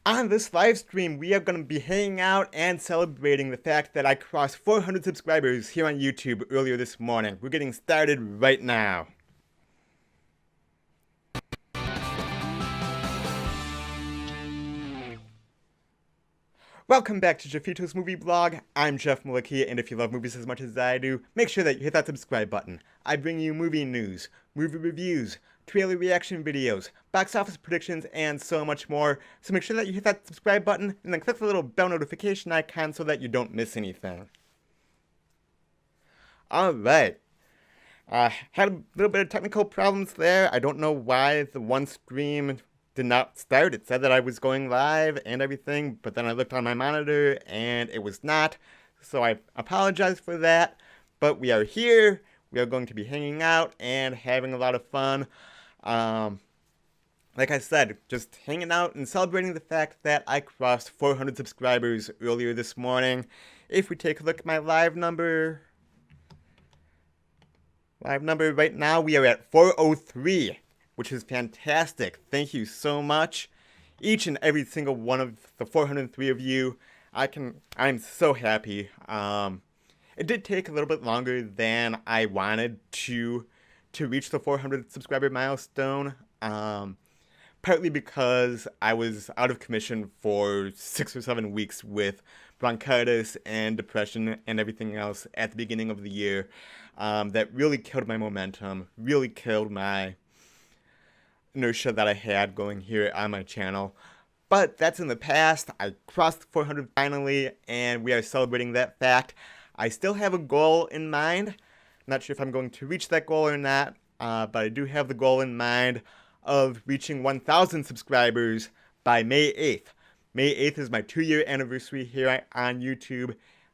On this live stream, we are going to be hanging out and celebrating the fact that I crossed 400 subscribers here on YouTube earlier this morning. We're getting started right now. Welcome back to Jeffito's Movie Blog. I'm Jeff Maliki, and if you love movies as much as I do, make sure that you hit that subscribe button. I bring you movie news, movie reviews, trailer reaction videos, box office predictions, and so much more. So make sure that you hit that subscribe button, and then click the little bell notification icon so that you don't miss anything. Alright. Had a little bit of technical problems there. I don't know why the one stream did not start. It said that I was going live and everything, but then I looked on my monitor and it was not. So I apologize for that, but we are here. We are going to be hanging out and having a lot of fun. Like I said, just hanging out and celebrating the fact that I crossed 400 subscribers earlier this morning. If we take a look at my live number right now, we are at 403. Which is fantastic. Thank you so much. Each and every single one of the 403 of you, I'm so happy. It did take a little bit longer than I wanted to reach the 400 subscriber milestone. Partly because I was out of commission for 6 or 7 weeks with bronchitis and depression and everything else at the beginning of the year. That really killed my momentum, really killed my inertia that I had going here on my channel. But that's in the past. I crossed 400 finally, and we are celebrating that fact. I still have a goal in mind. I'm not sure if I'm going to reach that goal or not, but I do have the goal in mind of reaching 1,000 subscribers by May 8th. May 8th is my 2-year anniversary here on YouTube.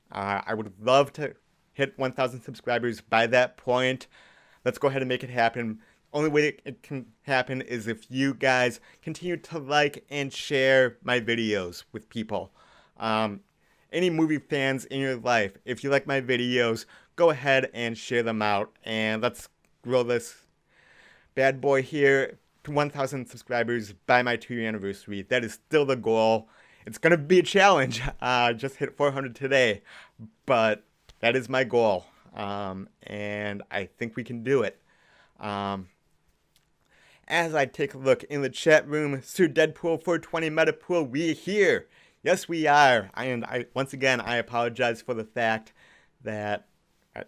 I would love to hit 1,000 subscribers by that point. Let's go ahead and make it happen. Only way it can happen is if you guys continue to like and share my videos with people. Any movie fans in your life, if you like my videos, go ahead and share them out. And let's grow this bad boy here to 1,000 subscribers by my 2-year anniversary. That is still the goal. It's going to be a challenge. Just hit 400 today. But that is my goal. And I think we can do it. As I take a look in the chat room, Sir Deadpool 420 Metapool, we're here. Yes, we are. Once again, I apologize for the fact that I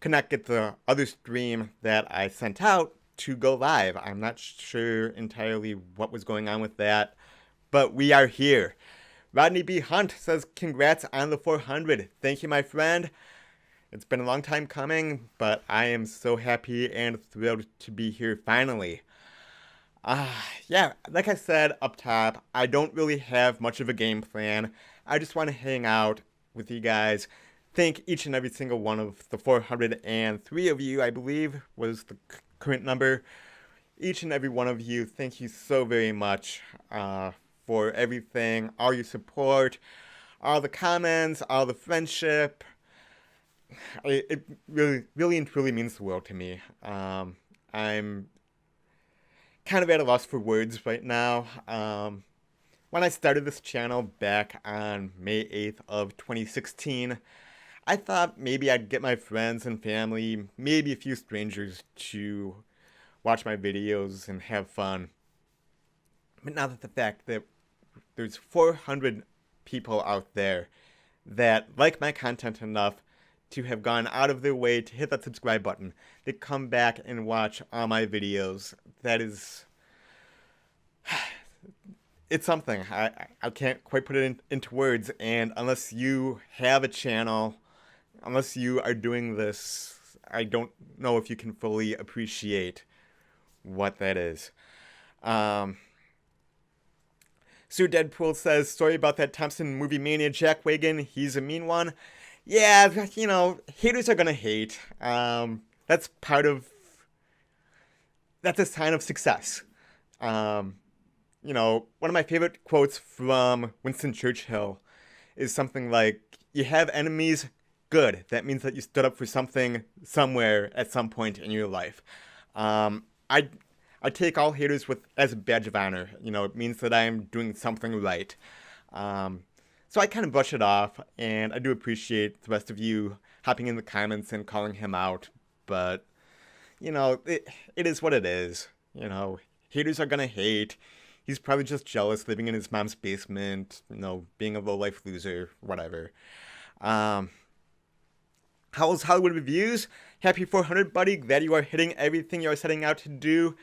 could not get the other stream that I sent out to go live. I'm not sure entirely what was going on with that, but we are here. Rodney B. Hunt says, congrats on the 400. Thank you, my friend. It's been a long time coming, but I am so happy and thrilled to be here finally. Yeah, like I said up top, I don't really have much of a game plan. I just want to hang out with you guys. Thank each and every single one of the 403 of you, I believe, was the current number. Each and every one of you, thank you so very much for everything, all your support, all the comments, all the friendship. It really and truly means the world to me. I'm kind of at a loss for words right now. When I started this channel back on May 8th of 2016, I thought maybe I'd get my friends and family, maybe a few strangers, to watch my videos and have fun. But now that the fact that there's 400 people out there that like my content enough to have gone out of their way to hit that subscribe button, they come back and watch all my videos. That is, it's something. I can't quite put it into words, and unless you have a channel, unless you are doing this, I don't know if you can fully appreciate what that is. Sir Deadpool says, sorry about that Thompson movie mania jackwagon, he's a mean one. Yeah, you know, haters are gonna hate. That's a sign of success. You know, one of my favorite quotes from Winston Churchill is something like, you have enemies, good. That means that you stood up for something somewhere at some point in your life. I I take all haters as a badge of honor. It means that I'm doing something right. So I kind of brush it off, and I do appreciate the rest of you hopping in the comments and calling him out. But, it is what it is. Haters are gonna hate. He's probably just jealous living in his mom's basement, being a low-life loser, whatever. How's Hollywood Reviews? Happy 400, buddy. Glad you are hitting everything you're setting out to do.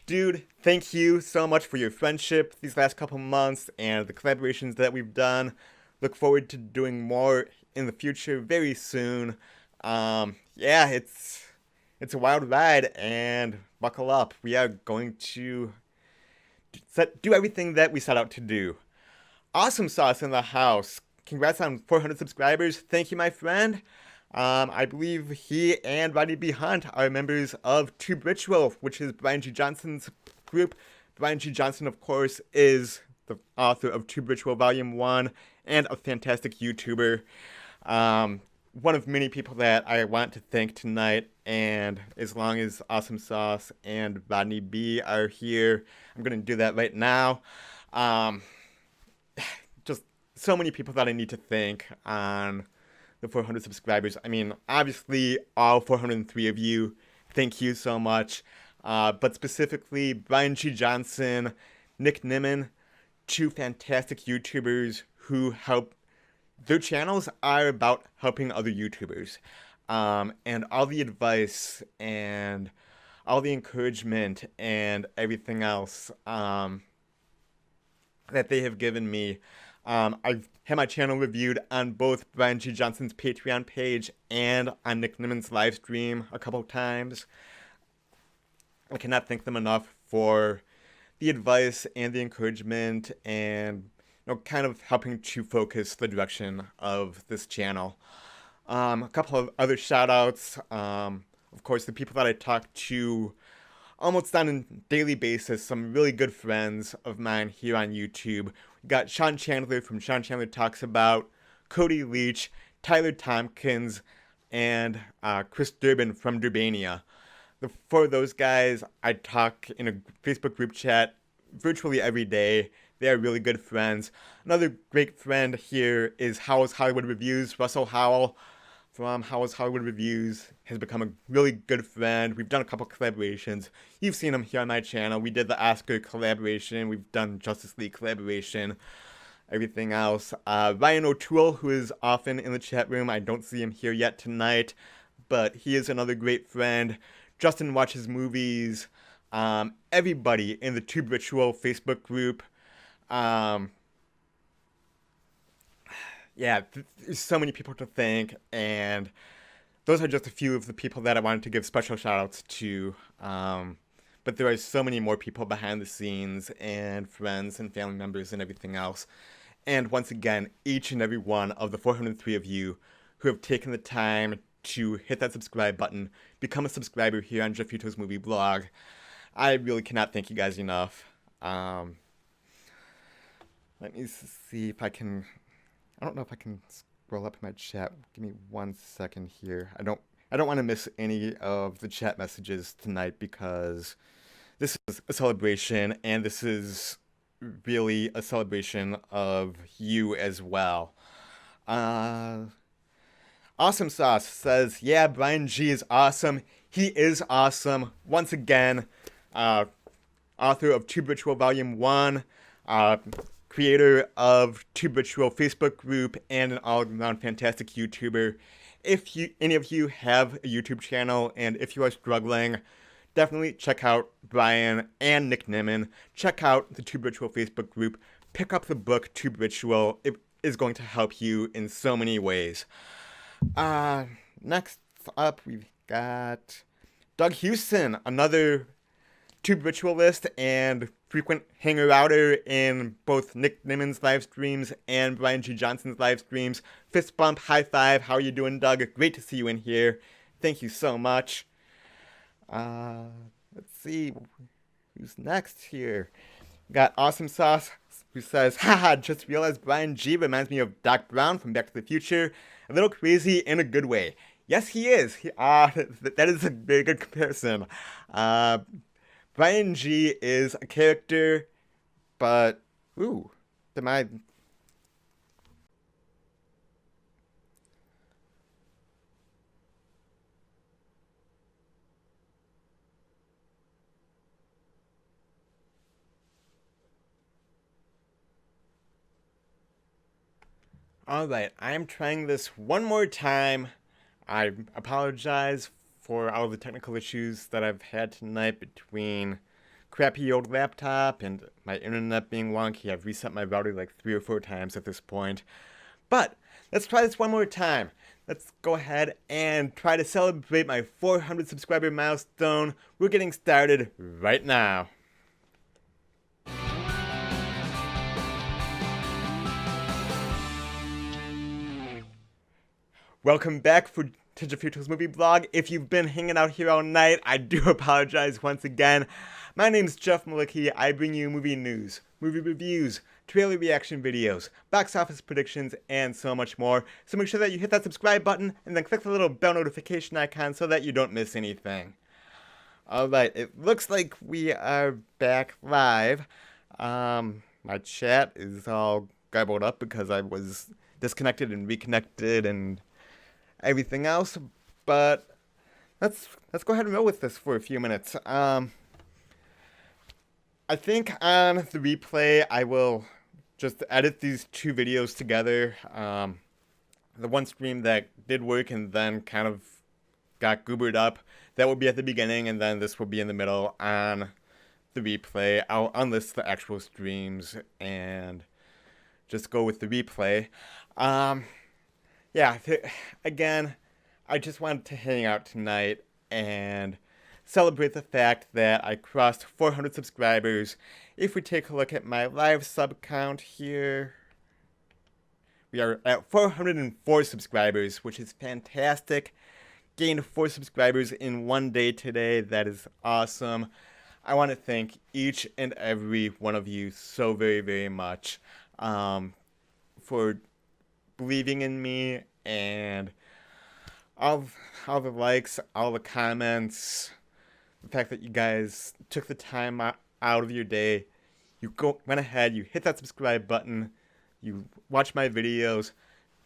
Dude, thank you so much for your friendship these last couple months and the collaborations that we've done. Look forward to doing more in the future very soon. Yeah, it's a wild ride, and buckle up. We are going to do everything that we set out to do. Awesome Sauce in the house. Congrats on 400 subscribers. Thank you, my friend. I believe he and Rodney B. Hunt are members of Tube Ritual, which is Brian G. Johnson's group. Brian G. Johnson, of course, is the author of Tube Ritual Volume 1 and a fantastic YouTuber. One of many people that I want to thank tonight, and as long as Awesome Sauce and Rodney B. are here, I'm going to do that right now. Just so many people that I need to thank on the 400 subscribers. I mean, obviously, all 403 of you, thank you so much. But specifically, Brian G. Johnson, Nick Nimmin, two fantastic YouTubers who help. Their channels are about helping other YouTubers. And all the advice and all the encouragement and everything else that they have given me. I've had my channel reviewed on both Brian G. Johnson's Patreon page and on Nick Nimmin's live stream a couple times. I cannot thank them enough for the advice and the encouragement and kind of helping to focus the direction of this channel. A couple of other shout outs. Of course, the people that I talk to almost on a daily basis, some really good friends of mine here on YouTube. We got Sean Chandler from Sean Chandler Talks About, Cody Leach, Tyler Tompkins, and Chris Durbin from Durbania. The four of those guys I talk in a Facebook group chat virtually every day. They are really good friends. Another great friend here is Howell's Hollywood Reviews. Russell Howell from Howell's Hollywood Reviews has become a really good friend. We've done a couple collaborations. You've seen him here on my channel. We did the Oscar collaboration. We've done Justice League collaboration. Everything else. Ryan O'Toole, who is often in the chat room. I don't see him here yet tonight, but he is another great friend. Justin Watches Movies. Everybody in the Tube Ritual Facebook group. Yeah, there's so many people to thank, and those are just a few of the people that I wanted to give special shout-outs to. But there are so many more people behind the scenes, and friends and family members and everything else. And once again, each and every one of the 403 of you who have taken the time to hit that subscribe button, become a subscriber here on Jeffito's Movie Blog. I really cannot thank you guys enough. Let me see if I can. I don't know if I can scroll up in my chat. Give me 1 second here. I don't want to miss any of the chat messages tonight because this is a celebration, and this is really a celebration of you as well. Awesome Sauce says, yeah, Brian G is awesome. He is awesome. Once again, author of Tube Ritual Volume 1, creator of Tube Ritual Facebook group, and an all-around fantastic YouTuber. If any of you have a YouTube channel, and if you are struggling, definitely check out Brian and Nick Nimmin. Check out the Tube Ritual Facebook group. Pick up the book Tube Ritual. It is going to help you in so many ways. Next up, we've got Doug Houston, another Tube Ritualist and frequent hanger-outer in both Nick Nimmin's live streams and Brian G. Johnson's live streams. Fist bump, high five. How are you doing, Doug? Great to see you in here. Thank you so much. Let's see. Who's next here? We got Awesome Sauce, who says, haha, just realized Brian G. reminds me of Doc Brown from Back to the Future. A little crazy in a good way. Yes, he is. That is a very good comparison. Ryan G is a character, but ooh, am I? Alright, I am trying this one more time. I apologize for all the technical issues that I've had tonight between crappy old laptop and my internet being wonky. I've reset my router like 3 or 4 times at this point. But let's try this one more time. Let's go ahead and try to celebrate my 400 subscriber milestone. We're getting started right now. Welcome back to Jeffito's movie blog. If you've been hanging out here all night, I do apologize once again. My name's Jeff Malicki. I bring you movie news, movie reviews, trailer reaction videos, box office predictions, and so much more. So make sure that you hit that subscribe button and then click the little bell notification icon so that you don't miss anything. Alright, it looks like we are back live. My chat is all garbled up because I was disconnected and reconnected and everything else, but let's go ahead and roll with this for a few minutes. I think on the replay I will just edit these two videos together. The one stream that did work and then kind of got goobered up, that will be at the beginning, and then this will be in the middle on the replay. I'll unlist the actual streams and just go with the replay. Yeah, again, I just wanted to hang out tonight and celebrate the fact that I crossed 400 subscribers. If we take a look at my live sub count here, we are at 404 subscribers, which is fantastic. Gained 4 subscribers in one day today. That is awesome. I want to thank each and every one of you so very, very much for believing in me, and all the likes, all the comments, the fact that you guys took the time out of your day, went ahead, you hit that subscribe button, you watch my videos.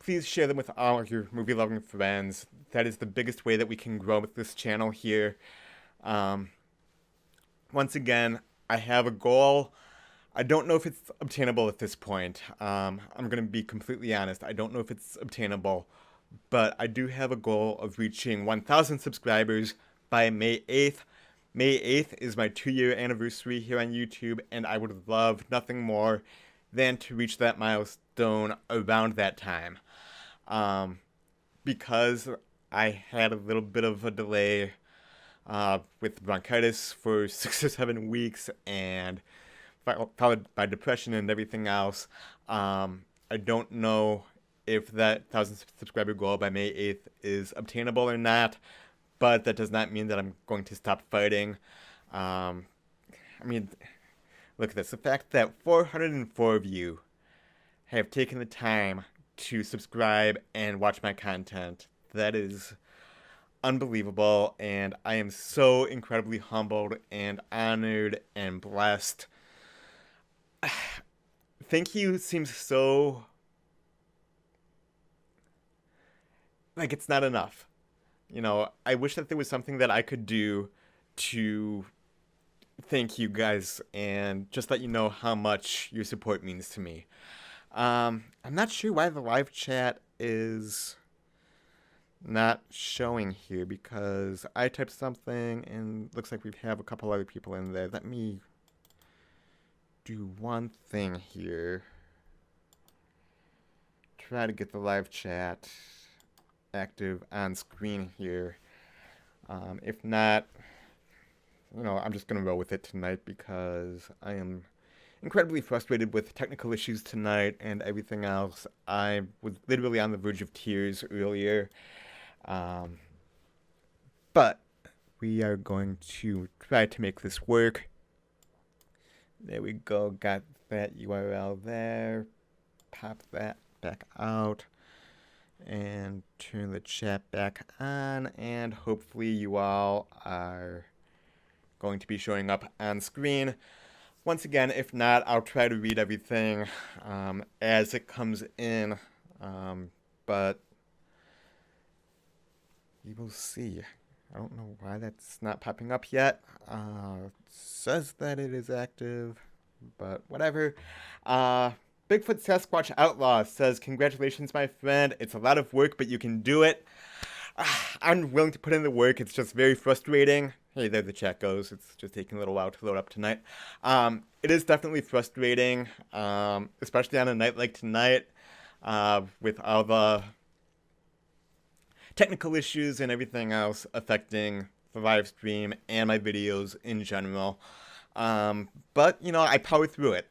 Please share them with all your movie-loving friends. That is the biggest way that we can grow with this channel here. Once again, I have a goal. I don't know if it's obtainable at this point. I'm going to be completely honest. I don't know if it's obtainable, but I do have a goal of reaching 1,000 subscribers by May 8th. May 8th is my 2-year anniversary here on YouTube, and I would love nothing more than to reach that milestone around that time. Because I had a little bit of a delay with bronchitis for 6 or 7 weeks, and followed by depression and everything else. I don't know if that 1,000 subscriber goal by May 8th is obtainable or not, but that does not mean that I'm going to stop fighting. I mean, look at this. The fact that 404 of you have taken the time to subscribe and watch my content, that is unbelievable, and I am so incredibly humbled and honored and blessed. Thank you seems so like it's not enough. You know, I wish that there was something that I could do to thank you guys and just let you know how much your support means to me. I'm not sure why the live chat is not showing here, because I typed something and looks like we have a couple other people in there. Let me do one thing here. Try to get the live chat active on screen here. If not, I'm just going to roll with it tonight because I am incredibly frustrated with technical issues tonight and everything else. I was literally on the verge of tears earlier. But we are going to try to make this work. There we go. Got that URL there. Pop that back out. And turn the chat back on. And hopefully you all are going to be showing up on screen. Once again, if not, I'll try to read everything as it comes in, but we will see. I don't know why that's not popping up yet. It says that it is active, but whatever. Bigfoot Sasquatch Outlaw says, congratulations, my friend. It's a lot of work, but you can do it. I'm willing to put in the work. It's just very frustrating. Hey, there the chat goes. It's just taking a little while to load up tonight. It is definitely frustrating, especially on a night like tonight, with all the technical issues and everything else affecting the live stream and my videos in general. But, I power through it.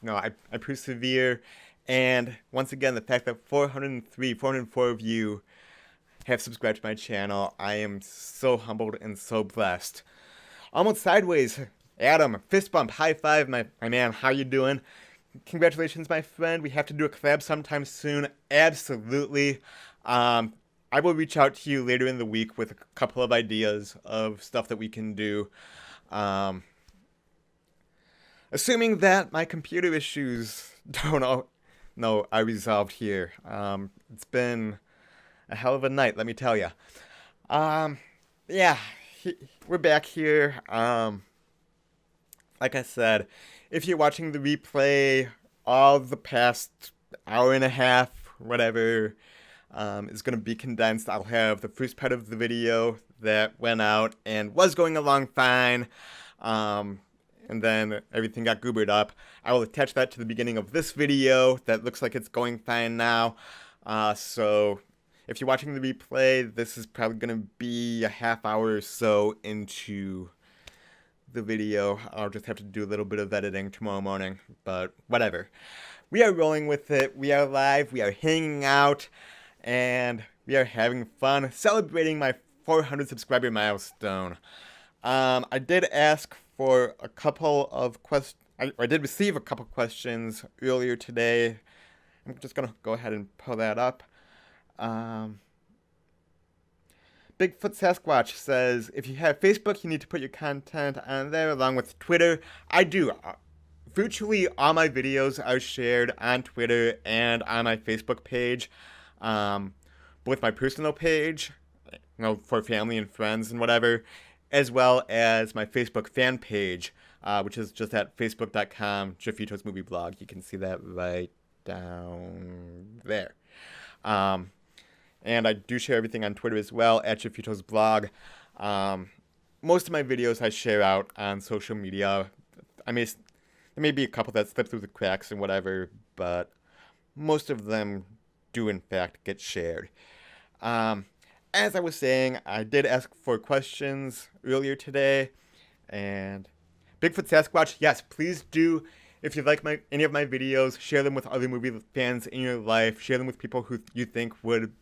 I persevere. And once again, the fact that 404 of you have subscribed to my channel, I am so humbled and so blessed. Almost Sideways, Adam, fist bump, high five, my man, how you doing? Congratulations, my friend. We have to do a collab sometime soon. Absolutely. I will reach out to you later in the week with a couple of ideas of stuff that we can do. Assuming that my computer issues are resolved here. It's been a hell of a night, let me tell you. Yeah, we're back here. Like I said, if you're watching the replay, all the past hour and a half, whatever, is going to be condensed. I'll have the first part of the video that went out and was going along fine, and then everything got goobered up. I will attach that to the beginning of this video that looks like it's going fine now. So if you're watching the replay, this is probably going to be a half hour or so into the video. I'll just have to do a little bit of editing tomorrow morning, but whatever. We are rolling with it. We are live. We are hanging out. And we are having fun celebrating my 400 subscriber milestone. I did ask for a couple of questions. I did receive a couple questions earlier today. I'm just going to go ahead and pull that up. Bigfoot Sasquatch says, if you have Facebook, you need to put your content on there along with Twitter. I do. Virtually all my videos are shared on Twitter and on my Facebook page. Both my personal page, for family and friends and whatever, as well as my Facebook fan page, which is just at facebook.com, Jeffito's Movie Blog. You can see that right down there. And I do share everything on Twitter as well, at Jeffito's Blog. Most of my videos I share out on social media. There may be a couple that slip through the cracks and whatever, but most of them do in fact get shared. As I was saying, I did ask for questions earlier today, and Bigfoot Sasquatch, yes, please do. If you like any of my videos, share them with other movie fans in your life. Share them with people who you think would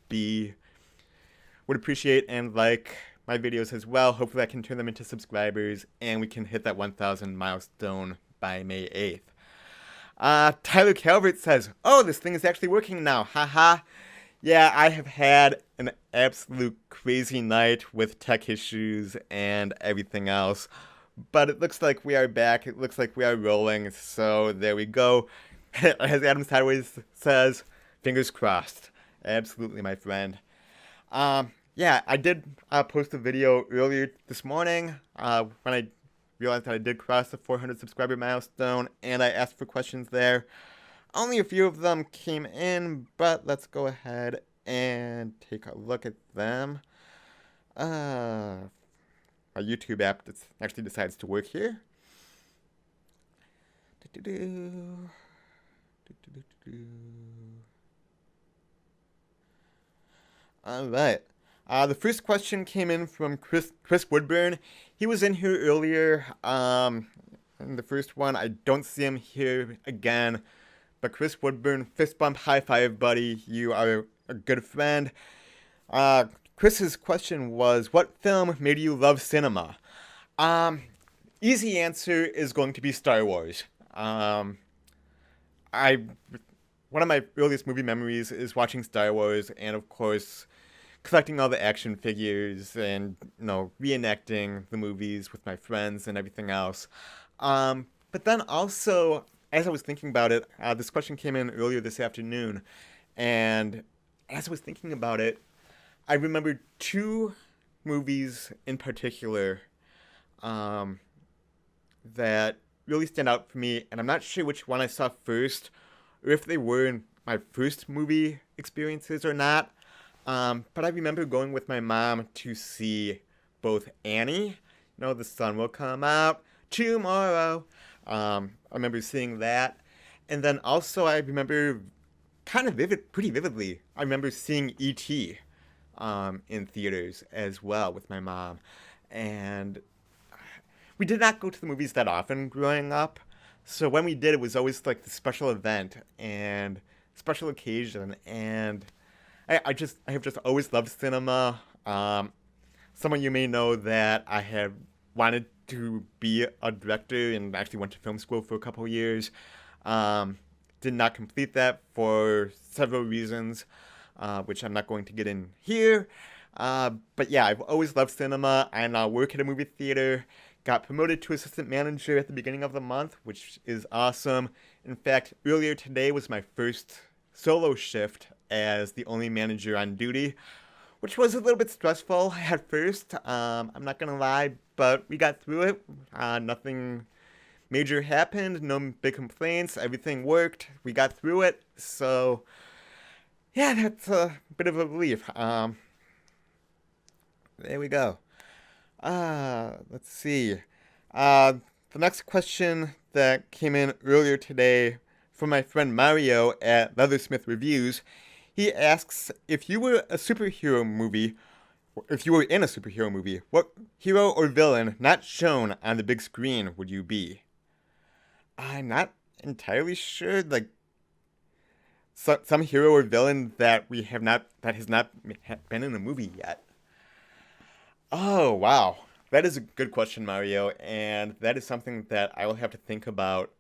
appreciate and like my videos as well. Hopefully I can turn them into subscribers, and we can hit that 1,000 milestone by May 8th. Tyler Calvert says, oh, this thing is actually working now. Haha. Yeah, I have had an absolute crazy night with tech issues and everything else. But it looks like we are back. It looks like we are rolling. So there we go. As Adam Sideways says, fingers crossed. Absolutely, my friend. Yeah, I did post a video earlier this morning when I realized that I did cross the 400 subscriber milestone, and I asked for questions there. Only a few of them came in, but let's go ahead and take a look at them. My YouTube app actually decides to work here. All right. The first question came in from Chris Woodburn. He was in here earlier. In the first one, I don't see him here again. But Chris Woodburn, fist bump, high five, buddy. You are a good friend. Chris's question was, what film made you love cinema? Easy answer is going to be Star Wars. One of my earliest movie memories is watching Star Wars, and of course, collecting all the action figures and, reenacting the movies with my friends and everything else. But then also, as I was thinking about it, this question came in earlier this afternoon, and as I was thinking about it, I remembered two movies in particular that really stand out for me, and I'm not sure which one I saw first, or if they were in my first movie experiences or not. But I remember going with my mom to see both Annie, The Sun Will Come Out Tomorrow. I remember seeing that. And then also I remember pretty vividly, I remember seeing E.T. In theaters as well with my mom. And we did not go to the movies that often growing up. So when we did, it was always like the special event and special occasion. And I have just always loved cinema. Some of you may know that I have wanted to be a director and actually went to film school for a couple of years. Did not complete that for several reasons, which I'm not going to get in here. But yeah, I've always loved cinema. I now work at a movie theater. Got promoted to assistant manager at the beginning of the month, which is awesome. In fact, earlier today was my first solo shift as the only manager on duty, which was a little bit stressful at first. I'm not gonna lie, but we got through it. Nothing major happened, no big complaints, everything worked, we got through it, so yeah, that's a bit of a relief. There we go. Let's see. The next question that came in earlier today from my friend Mario at Leathersmith Reviews, he asks, if you were in a superhero movie, what hero or villain not shown on the big screen would you be? I'm not entirely sure, some hero or villain that has not been in a movie yet. Oh, wow. That is a good question, Mario, and that is something that I will have to think about.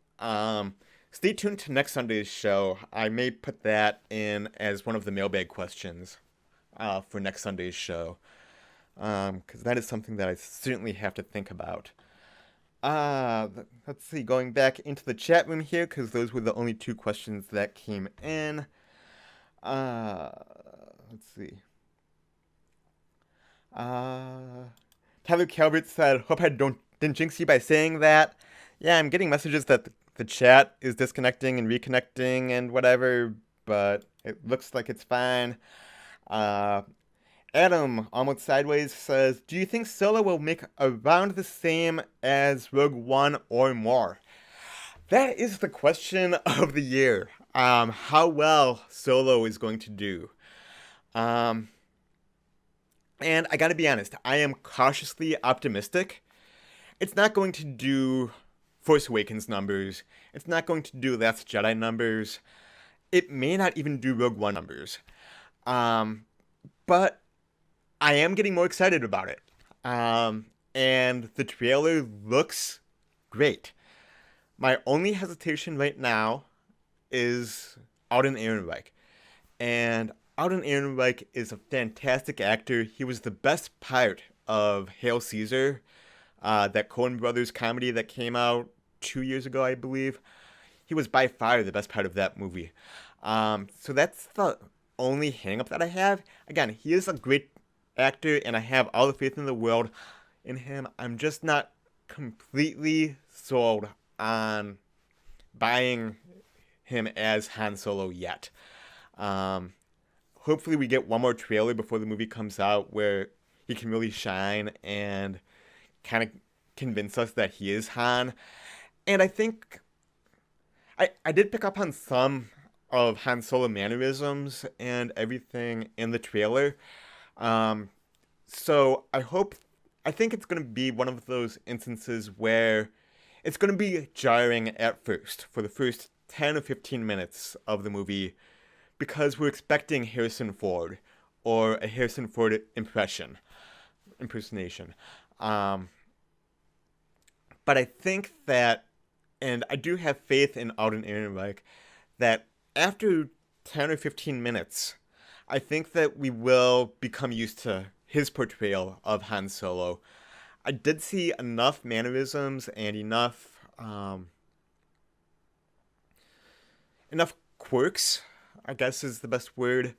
Stay tuned to next Sunday's show. I may put that in as one of the mailbag questions for next Sunday's show, because that is something that I certainly have to think about. Let's see, going back into the chat room here, because those were the only two questions that came in. Let's see. Tyler Calvert said, hope I didn't jinx you by saying that. Yeah, I'm getting messages that the chat is disconnecting and reconnecting and whatever, but it looks like it's fine. Adam, almost sideways, says, do you think Solo will make around the same as Rogue One or more? That is the question of the year. How well Solo is going to do. And I gotta be honest, I am cautiously optimistic. It's not going to do Force Awakens numbers. It's not going to do Last Jedi numbers. It may not even do Rogue One numbers. But I am getting more excited about it. And the trailer looks great. My only hesitation right now is Alden Ehrenreich. And Alden Ehrenreich is a fantastic actor. He was the best part of Hail Caesar, that Coen Brothers comedy that came out 2 years ago, I believe. He was by far the best part of that movie. So that's the only hang-up that I have. Again, he is a great actor, and I have all the faith in the world in him. I'm just not completely sold on buying him as Han Solo yet. Hopefully we get one more trailer before the movie comes out where he can really shine and kind of convince us that he is Han. And I think I did pick up on some of Han Solo mannerisms and everything in the trailer. So I think it's going to be one of those instances where it's going to be jarring at first, for the first 10 or 15 minutes of the movie, because we're expecting Harrison Ford, or a Harrison Ford impersonation. But I think that, and I do have faith in Alden Ehrenreich, that after 10 or 15 minutes, I think that we will become used to his portrayal of Han Solo. I did see enough mannerisms and enough quirks, I guess is the best word,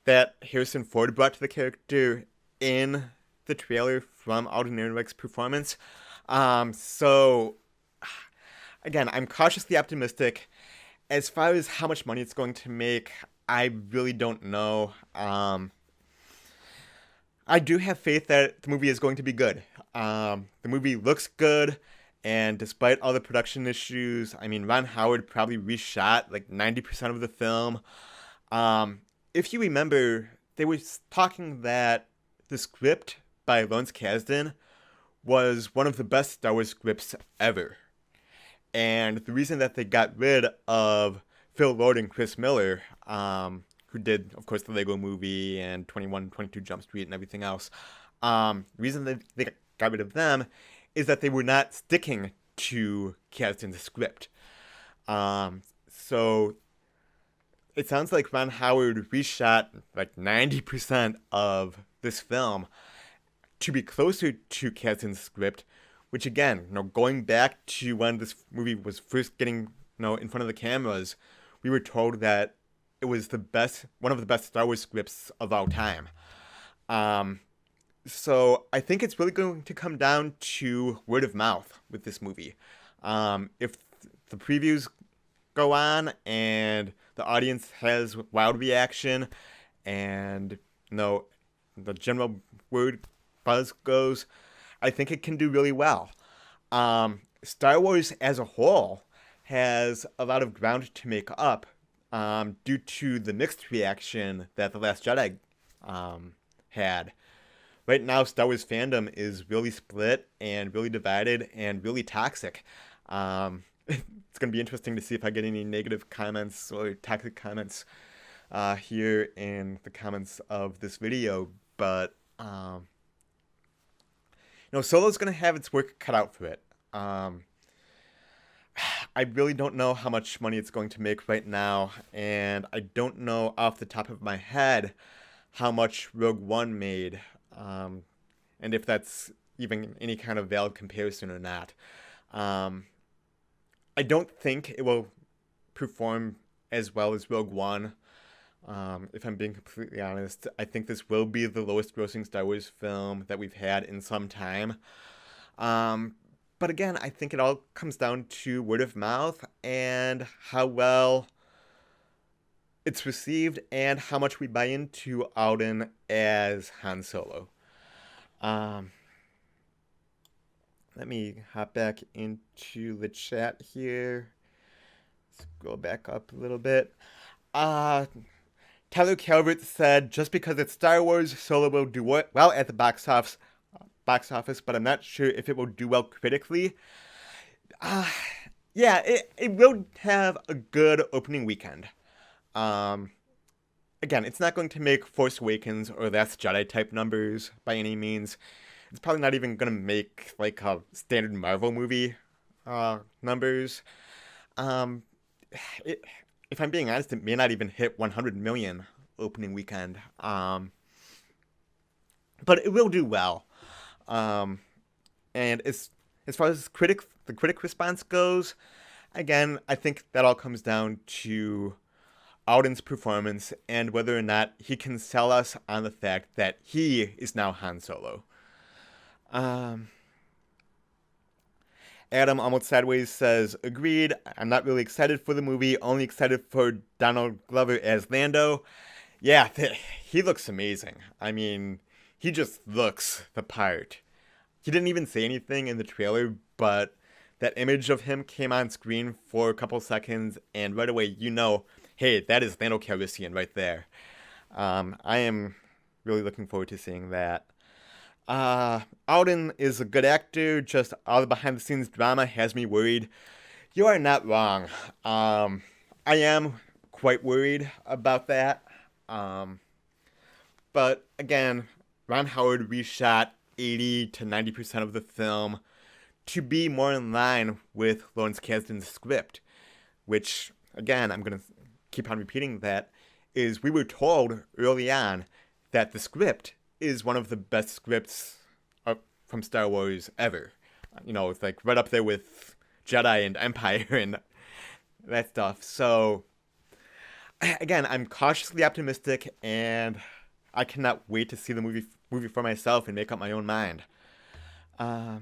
that Harrison Ford brought to the character in the trailer from Alden Ehrenreich's performance. So, again, I'm cautiously optimistic. As far as how much money it's going to make, I really don't know. I do have faith that the movie is going to be good. The movie looks good, and despite all the production issues, I mean, Ron Howard probably reshot like 90% of the film. If you remember, they were talking that the script by Lawrence Kasdan was one of the best Star Wars scripts ever. And the reason that they got rid of Phil Lord and Chris Miller, who did, of course, the Lego Movie and 21-22 Jump Street and everything else, the reason that they got rid of them is that they were not sticking to Kasdan's script. So it sounds like Ron Howard reshot like 90% of this film to be closer to Kasdan's script, which again, going back to when this movie was first getting, in front of the cameras, we were told that it was one of the best Star Wars scripts of all time. So I think it's really going to come down to word of mouth with this movie. If the previews go on and the audience has wild reaction and, the general word buzz goes, I think it can do really well. Star Wars as a whole has a lot of ground to make up due to the mixed reaction that The Last Jedi had. Right now, Star Wars fandom is really split and really divided and really toxic. It's going to be interesting to see if I get any negative comments or toxic comments here in the comments of this video. But, Solo's going to have its work cut out for it. I really don't know how much money it's going to make right now, and I don't know off the top of my head how much Rogue One made, and if that's even any kind of valid comparison or not. I don't think it will perform as well as Rogue One. If I'm being completely honest, I think this will be the lowest grossing Star Wars film that we've had in some time. But again, I think it all comes down to word of mouth and how well it's received and how much we buy into Alden as Han Solo. Let me hop back into the chat here. Scroll back up a little bit. Tyler Calvert said, just because it's Star Wars, Solo will do well at the box office, but I'm not sure if it will do well critically. Yeah, it will have a good opening weekend. Again, it's not going to make Force Awakens or Last Jedi type numbers by any means. It's probably not even going to make like a standard Marvel movie numbers. If I'm being honest, it may not even hit 100 million opening weekend. But it will do well. And as far as the critic response goes, again, I think that all comes down to Alden's performance and whether or not he can sell us on the fact that he is now Han Solo. Adam Almost Sideways says, agreed, I'm not really excited for the movie, only excited for Donald Glover as Lando. Yeah, he looks amazing. I mean, he just looks the part. He didn't even say anything in the trailer, but that image of him came on screen for a couple seconds, and right away, hey, that is Lando Calrissian right there. I am really looking forward to seeing that. Alden is a good actor, just all the behind-the-scenes drama has me worried. You are not wrong. I am quite worried about that. But again, Ron Howard reshot 80 to 90% of the film to be more in line with Lawrence Kasdan's script, which, again, I'm going to keep on repeating that, is we were told early on that the script is one of the best scripts from Star Wars ever. It's like right up there with Jedi and Empire and that stuff. So, again, I'm cautiously optimistic, and I cannot wait to see the movie for myself and make up my own mind. Tyler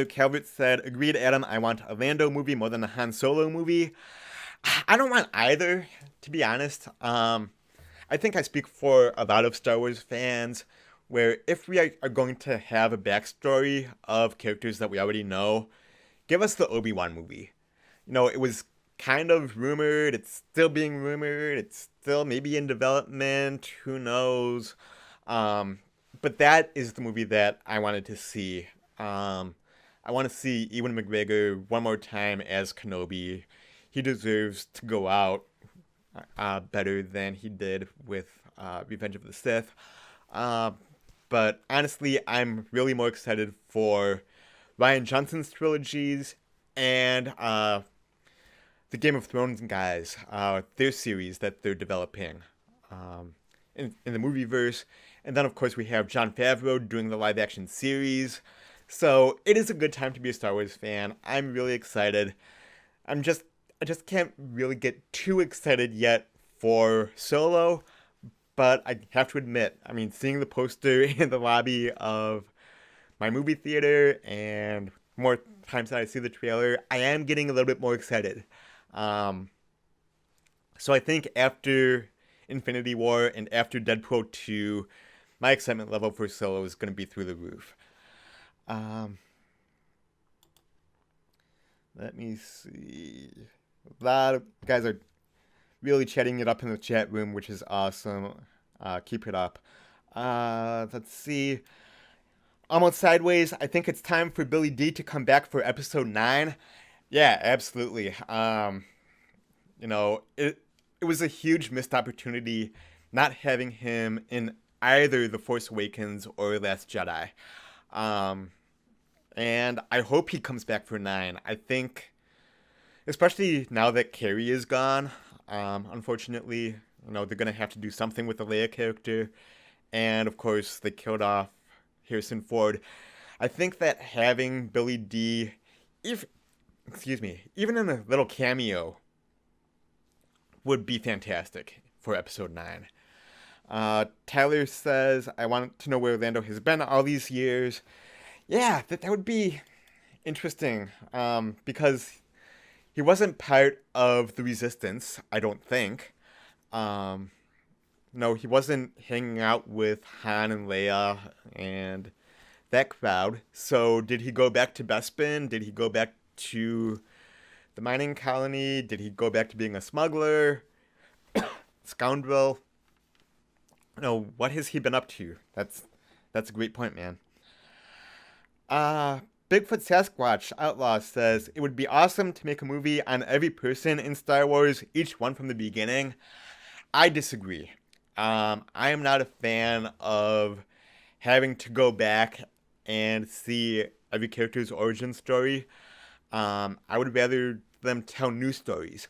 Calvert said, agreed, Adam, I want a Lando movie more than a Han Solo movie. I don't want either, to be honest. I think I speak for a lot of Star Wars fans, where if we are going to have a backstory of characters that we already know, give us the Obi-Wan movie. It was kind of rumored, it's still being rumored, it's still maybe in development, who knows. But that is the movie that I wanted to see. I want to see Ewan McGregor one more time as Kenobi. He deserves to go out better than he did with Revenge of the Sith. But honestly, I'm really more excited for Rian Johnson's trilogies and the Game of Thrones guys, their series that they're developing in the movieverse. And then, of course, we have Jon Favreau doing the live-action series. So it is a good time to be a Star Wars fan. I'm really excited. I just can't really get too excited yet for Solo, but I have to admit, seeing the poster in the lobby of my movie theater and more times that I see the trailer, I am getting a little bit more excited. So I think after Infinity War and after Deadpool 2, my excitement level for Solo is going to be through the roof. Let me see. A lot of guys are really chatting it up in the chat room, which is awesome. Keep it up. Let's see. Almost Sideways, I think it's time for Billy D to come back for episode 9. Yeah, absolutely. It was a huge missed opportunity not having him in either The Force Awakens or Last Jedi. And I hope he comes back for 9. I think, especially now that Carrie is gone, unfortunately, they're going to have to do something with the Leia character. And, of course, they killed off Harrison Ford. I think that having Billy D, even in a little cameo, would be fantastic for episode 9. Tyler says, I want to know where Lando has been all these years. Yeah, that would be interesting, because he wasn't part of the Resistance, I don't think. No, he wasn't hanging out with Han and Leia and that crowd. So did he go back to Bespin? Did he go back to the mining colony? Did he go back to being a smuggler? Scoundrel? What has he been up to? That's a great point, man. Bigfoot Sasquatch Outlaw says, it would be awesome to make a movie on every person in Star Wars, each one from the beginning. I disagree. I am not a fan of having to go back and see every character's origin story. I would rather them tell new stories.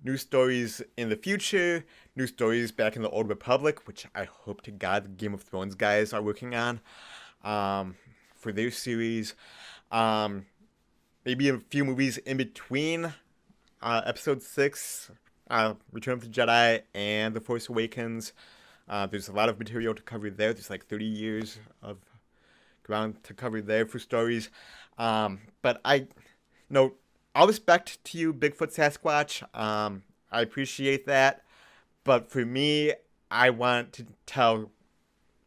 New stories in the future, new stories back in the Old Republic, which I hope to God the Game of Thrones guys are working on for their series. Maybe a few movies in between Episode 6, Return of the Jedi, and The Force Awakens. There's a lot of material to cover there. There's like 30 years of ground to cover there for stories. But all respect to you, Bigfoot Sasquatch. I appreciate that. But for me, I want to tell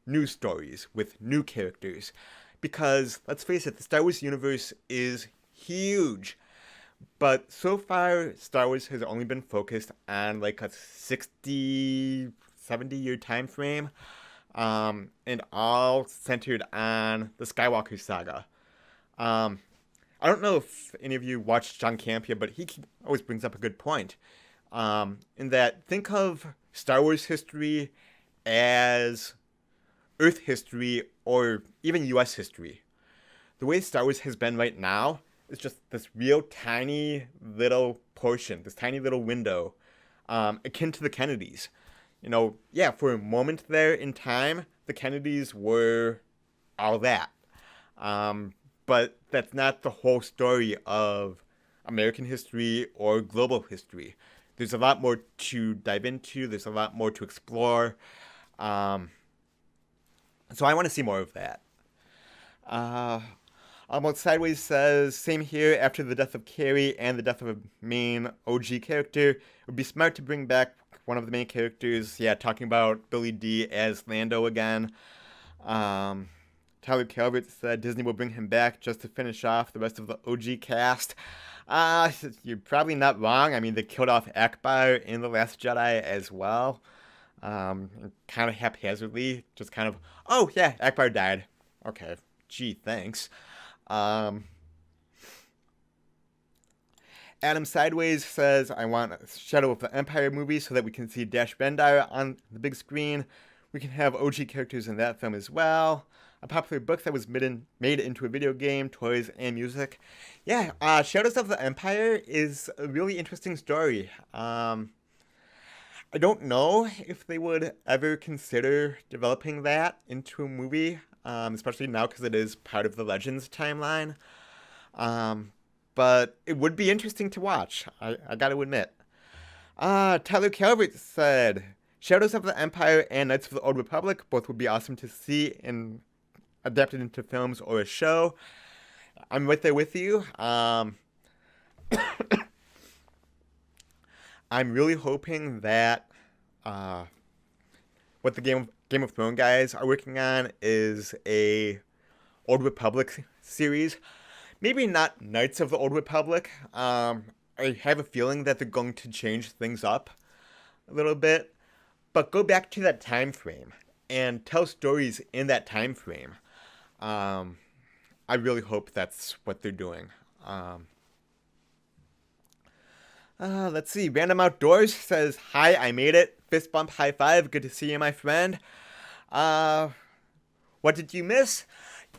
new stories with new characters. Because, let's face it, the Star Wars universe is huge. But so far, Star Wars has only been focused on like a 60, 70-year time frame. And all centered on the Skywalker saga. I don't know if any of you watched John Campea, but he always brings up a good point. In that, think of Star Wars history as Earth history or even U.S. history. The way Star Wars has been right now, is just this real tiny little portion, this tiny little window, akin to the Kennedys. Yeah, for a moment there in time, the Kennedys were all that. But that's not the whole story of American history or global history. There's a lot more to dive into. There's a lot more to explore. Um, so I want to see more of that. Almost Sideways says, same here, after the death of Carrie and the death of a main OG character, it would be smart to bring back one of the main characters. Yeah, talking about Billy D as Lando again. Tyler Calvert said Disney will bring him back just to finish off the rest of the OG cast. You're probably not wrong. I mean, they killed off Akbar in The Last Jedi as well. Kind of haphazardly. Just kind of, oh, yeah, Akbar died. Okay, gee, thanks. Adam Sideways says, I want a Shadow of the Empire movie so that we can see Dash Rendar on the big screen. We can have OG characters in that film as well. A popular book that was made into a video game, toys, and music. Yeah, Shadows of the Empire is a really interesting story. I don't know if they would ever consider developing that into a movie, especially now because it is part of the Legends timeline. But it would be interesting to watch, I gotta admit. Tyler Calvert said, Shadows of the Empire and Knights of the Old Republic both would be awesome to see and adapted into films or a show. I'm right there with you. I'm really hoping that what the Game of Thrones guys are working on is a Old Republic series. Maybe not Knights of the Old Republic. I have a feeling that they're going to change things up a little bit, but go back to that time frame and tell stories in that time frame. I really hope that's what they're doing. Let's see. Random Outdoors says, hi, I made it. Fist bump, high five. Good to see you, my friend. What did you miss?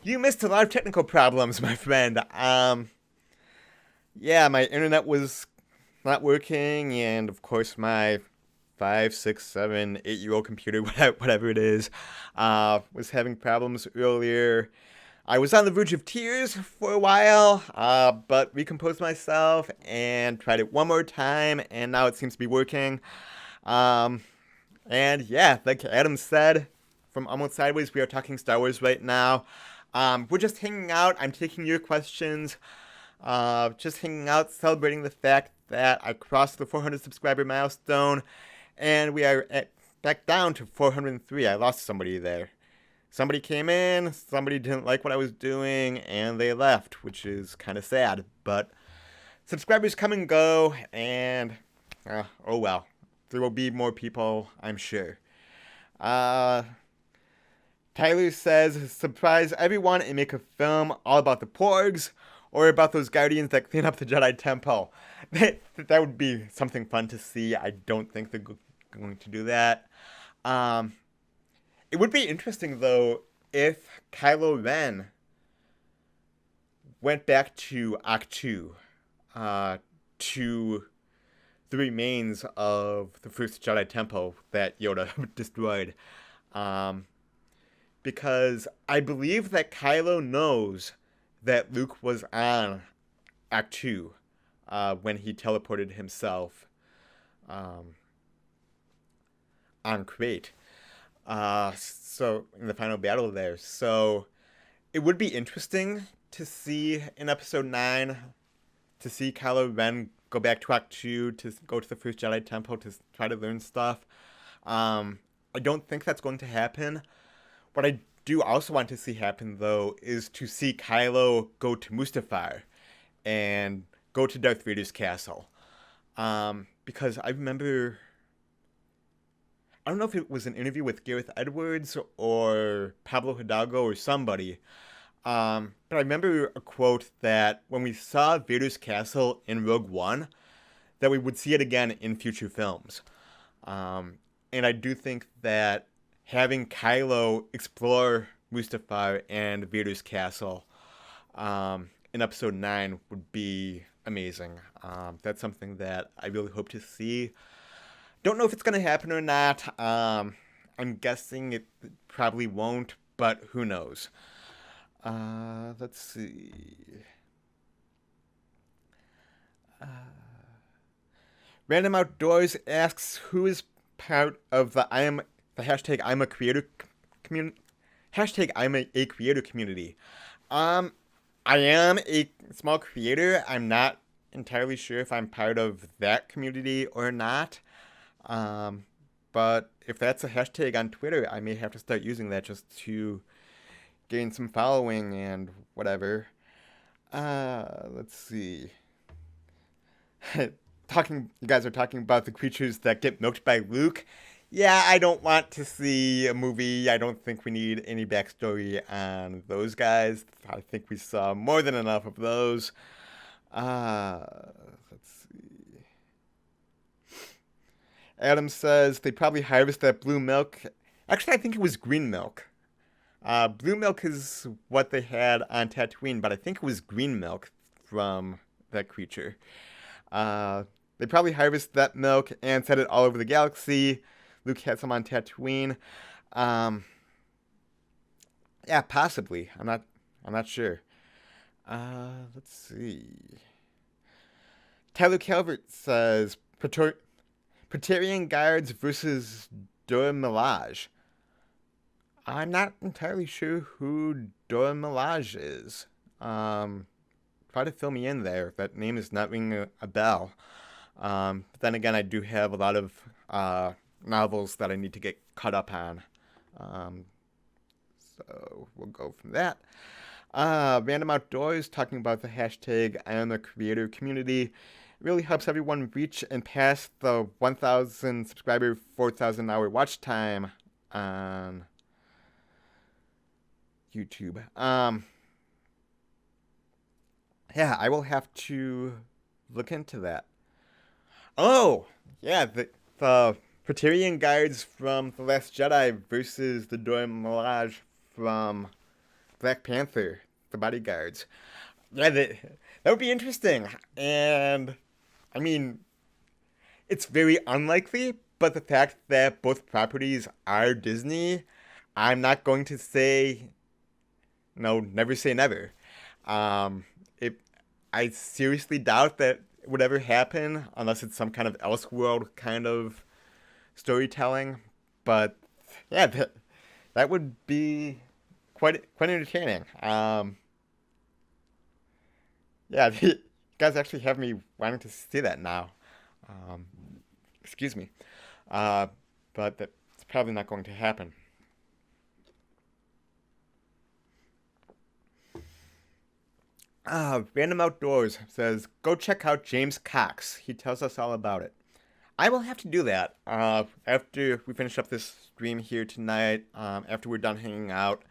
You missed a lot of technical problems, my friend. Yeah, my internet was not working, and of course my 5, 6, 7, 8-year-old computer, whatever it is, was having problems earlier. I was on the verge of tears for a while, but recomposed myself and tried it one more time, and now it seems to be working. And yeah, like Adam said, from Almost Sideways, we are talking Star Wars right now. We're just hanging out. I'm taking your questions. Just hanging out, celebrating the fact that I crossed the 400 subscriber milestone, and we are back down to 403. I lost somebody there. Somebody came in, somebody didn't like what I was doing, and they left, which is kind of sad. But subscribers come and go, and oh well. There will be more people, I'm sure. Tyler says, surprise everyone and make a film all about the Porgs, or about those Guardians that clean up the Jedi Temple. That would be something fun to see. I don't think they're going to do that. It would be interesting, though, if Kylo Ren went back to Ahch-To, to the remains of the first Jedi Temple that Yoda destroyed. Because I believe that Kylo knows that Luke was on Ahch-To when he teleported himself on Crate. So in the final battle there. So it would be interesting to see in episode 9 to see Kylo Ren go back to Ahch-To to go to the first Jedi Temple to try to learn stuff. I don't think that's going to happen. What I do also want to see happen, though, is to see Kylo go to Mustafar and go to Darth Vader's castle. Because I remember, I don't know if it was an interview with Gareth Edwards or Pablo Hidalgo or somebody, but I remember a quote that when we saw Vader's castle in Rogue One, that we would see it again in future films. And I do think that having Kylo explore Mustafar and Vader's castle in episode 9 would be amazing. That's something that I really hope to see. Don't know if it's going to happen or not. I'm guessing it probably won't, but who knows. Let's see. Random Outdoors asks who is part of the hashtag I'm a creator community. Hashtag I'm a creator community. I am a small creator. I'm not entirely sure if I'm part of that community or not. But if that's a hashtag on Twitter, I may have to start using that just to gain some following and whatever. Let's see. You guys are talking about the creatures that get milked by Luke. Yeah, I don't want to see a movie. I don't think we need any backstory on those guys. I think we saw more than enough of those. Let's see. Adam says they probably harvest that blue milk. Actually, I think it was green milk. Blue milk is what they had on Tatooine, but I think it was green milk from that creature. They probably harvest that milk and set it all over the galaxy. Luke had some on Tatooine. Yeah, possibly. I'm not sure. Let's see. Tyler Calvert says Praetorian Guards versus Dora Milaje. I'm not entirely sure who Dora Milaje is. Try to fill me in there. That name is not ringing a bell. But then again, I do have a lot of novels that I need to get caught up on. So we'll go from that. Random Outdoors talking about the hashtag I am a creator community. It really helps everyone reach and pass the 1,000 subscriber, 4,000 hour watch time on YouTube. Yeah, I will have to look into that. Oh, yeah, the Praetorian Guards from The Last Jedi versus the Dora Milaje from Black Panther, the bodyguards. Yeah, that would be interesting. And, I mean, it's very unlikely, but the fact that both properties are Disney, I'm not going to say, no, never say never. I seriously doubt that it would ever happen unless it's some kind of Elseworld kind of storytelling. But yeah, that would be quite entertaining. Yeah, you guys actually have me wanting to see that now. Excuse me. But that's probably not going to happen. Random Outdoors says, go check out James Cox. He tells us all about it. I will have to do that after we finish up this stream here tonight, after we're done hanging out.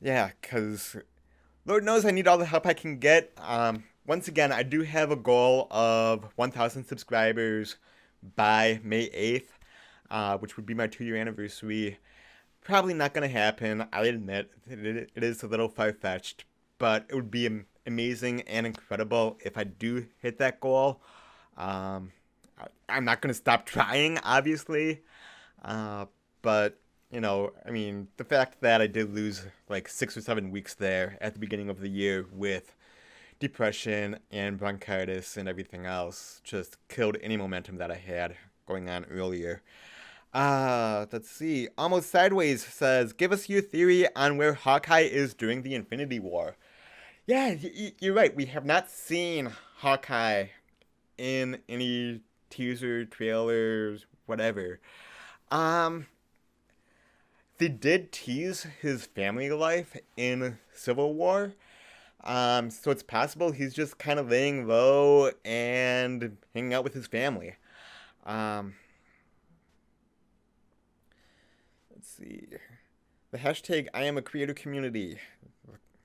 Yeah, because Lord knows I need all the help I can get. Once again, I do have a goal of 1,000 subscribers by May 8th, which would be my 2-year anniversary. Probably not going to happen. I admit it is a little far-fetched, but it would be amazing and incredible if I do hit that goal. I'm not going to stop trying, obviously, but, you know, I mean, the fact that I did lose like 6 or 7 weeks there at the beginning of the year with depression and bronchitis and everything else just killed any momentum that I had going on earlier. Let's see. Almost Sideways says, give us your theory on where Hawkeye is during the Infinity War. Yeah, you're right. We have not seen Hawkeye in any teaser, trailers, whatever. They did tease his family life in Civil War. So it's possible he's just kind of laying low and hanging out with his family. Let's see. The hashtag I am a creator community.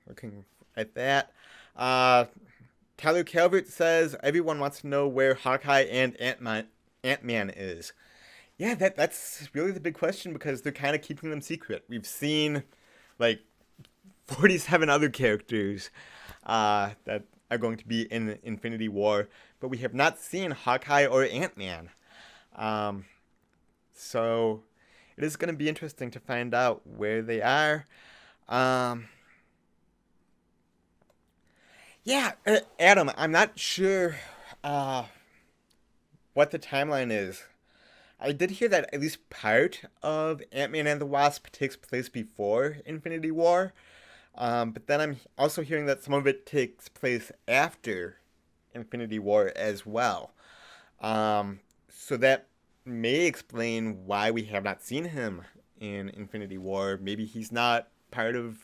Looking at that. Tyler Calvert says everyone wants to know where Hawkeye and Ant-Man is. Yeah, that's really the big question because they're kind of keeping them secret. We've seen like 47 other characters that are going to be in Infinity War, but we have not seen Hawkeye or Ant-Man. So it is going to be interesting to find out where they are. Yeah, Adam, I'm not sure what the timeline is. I did hear that at least part of Ant-Man and the Wasp takes place before Infinity War, but then I'm also hearing that some of it takes place after Infinity War as well. So that may explain why we have not seen him in Infinity War. Maybe he's not part of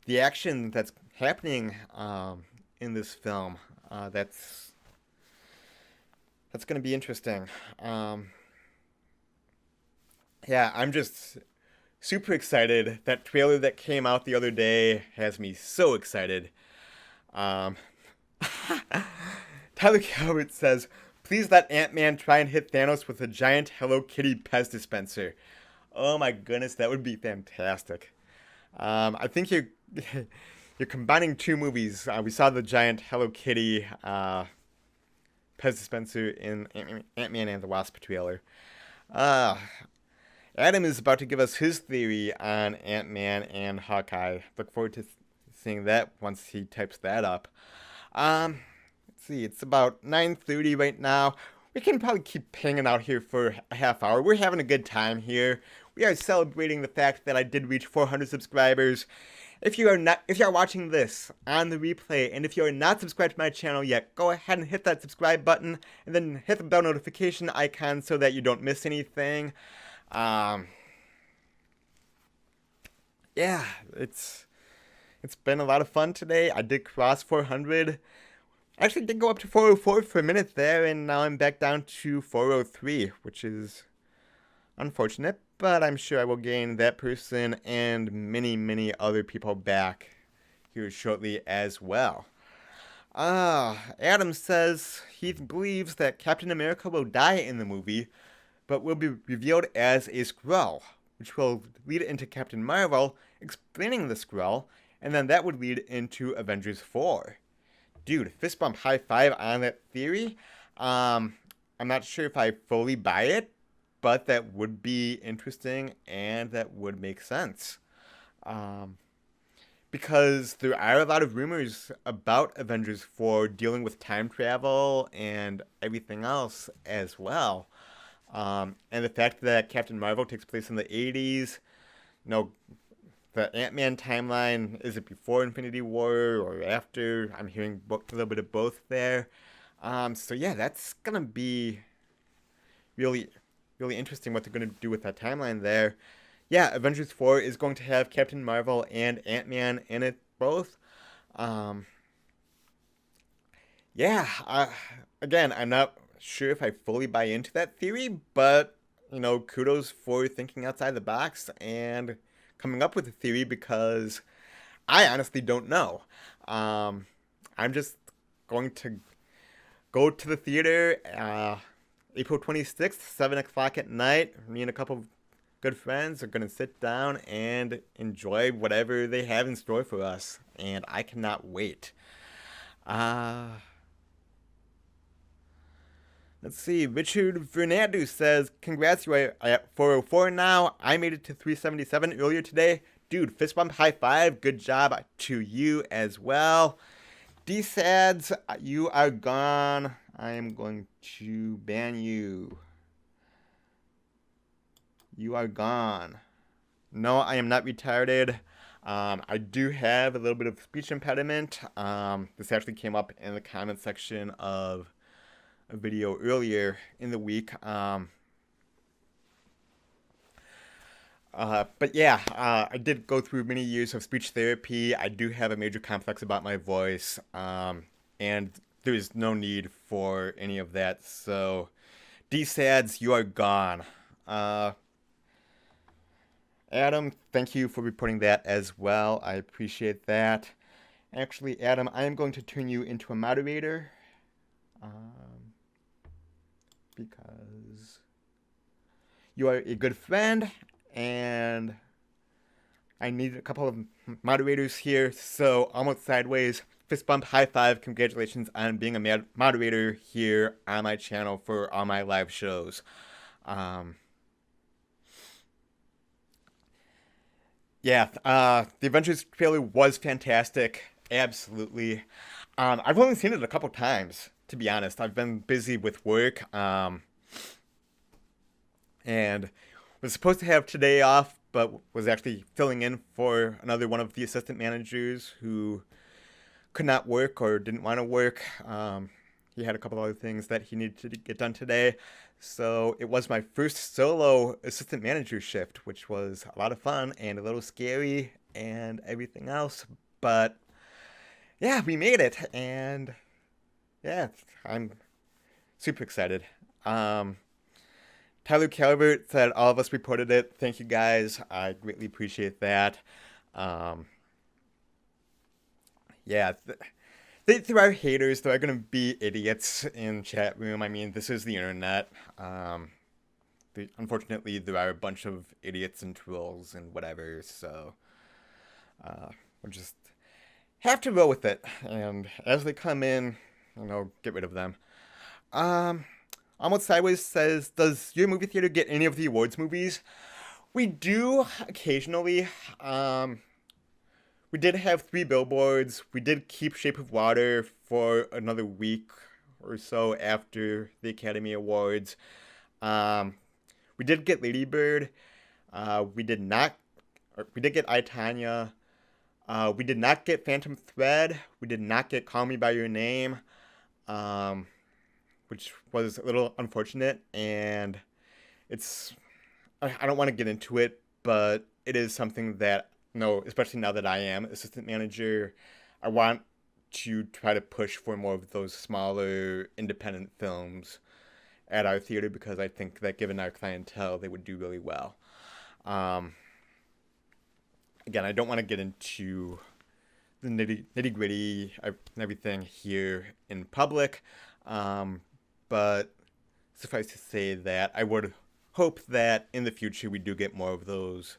the action that's happening in this film. That's going to be interesting. Yeah, I'm just super excited. That trailer that came out the other day has me so excited. Tyler Calvert says, please let Ant-Man try and hit Thanos with a giant Hello Kitty Pez dispenser. Oh my goodness, that would be fantastic. I think you're combining two movies. We saw the giant Hello Kitty Pez dispenser in Ant-Man and the Wasp trailer. Adam is about to give us his theory on Ant-Man and Hawkeye. Look forward to seeing that once he types that up. Let's see, it's about 9:30 right now. We can probably keep hanging out here for a half hour. We're having a good time here. We are celebrating the fact that I did reach 400 subscribers. If you are watching this on the replay, and if you are not subscribed to my channel yet, go ahead and hit that subscribe button, and then hit the bell notification icon so that you don't miss anything. Yeah, it's been a lot of fun today. I did cross 400. I actually did go up to 404 for a minute there, and now I'm back down to 403, which is unfortunate, but I'm sure I will gain that person and many, many other people back here shortly as well. Adam says he believes that Captain America will die in the movie, but will be revealed as a Skrull, which will lead into Captain Marvel explaining the Skrull, and then that would lead into Avengers 4. Dude, fist bump high five on that theory. I'm not sure if I fully buy it, but that would be interesting and that would make sense. Because there are a lot of rumors about Avengers 4 dealing with time travel and everything else as well. And the fact that Captain Marvel takes place in the 80s, the Ant-Man timeline, is it before Infinity War or after? I'm hearing a little bit of both there. So yeah, that's going to be really, really interesting what they're going to do with that timeline there. Yeah, Avengers 4 is going to have Captain Marvel and Ant-Man in it both. Again, I'm not sure if I fully buy into that theory, but, kudos for thinking outside the box and coming up with a theory, because I honestly don't know. I'm just going to go to the theater April 26th, 7 o'clock at night. Me and a couple of good friends are going to sit down and enjoy whatever they have in store for us, and I cannot wait. Let's see, Richard Fernandez says, congrats, you are at 404 now. I made it to 377 earlier today. Dude, fist bump, high five. Good job to you as well. D-Sads, you are gone. I am going to ban you. You are gone. No, I am not retarded. I do have a little bit of speech impediment. This actually came up in the comment section of a video earlier in the week. But yeah, I did go through many years of speech therapy. I do have a major complex about my voice, and there is no need for any of that. So, D-Sads, you are gone. Adam, thank you for reporting that as well. I appreciate that. Actually, Adam, I am going to turn you into a moderator. Because you are a good friend, and I need a couple of moderators here. So Almost Sideways, fist bump, high five, congratulations on being a moderator here on my channel for all my live shows. Yeah, the Avengers trailer was fantastic. Absolutely. I've only seen it a couple times, to be honest. I've been busy with work, and was supposed to have today off, but was actually filling in for another one of the assistant managers who could not work or didn't want to work. He had a couple other things that he needed to get done today. So it was my first solo assistant manager shift, which was a lot of fun and a little scary and everything else. But yeah, we made it. And yeah, I'm super excited. Tyler Calvert said all of us reported it. Thank you guys. I greatly appreciate that. Yeah, there are haters. There are going to be idiots in chat room. I mean, this is the internet. Unfortunately, there are a bunch of idiots and trolls and whatever. So we'll just have to roll with it. And as they come in, get rid of them. Almost Sideways says, does your movie theater get any of the awards movies? We do occasionally. We did have 3 billboards. We did keep Shape of Water for another week or so after the Academy Awards. We did get Lady Bird. We did get I, Tanya. We did not get Phantom Thread. We did not get Call Me By Your Name, which was a little unfortunate. And I don't want to get into it, but it is something that, especially now that I am assistant manager, I want to try to push for more of those smaller independent films at our theater, because I think that given our clientele, they would do really well. Again, I don't want to get into the nitty gritty and everything here in public, but suffice to say that I would hope that in the future we do get more of those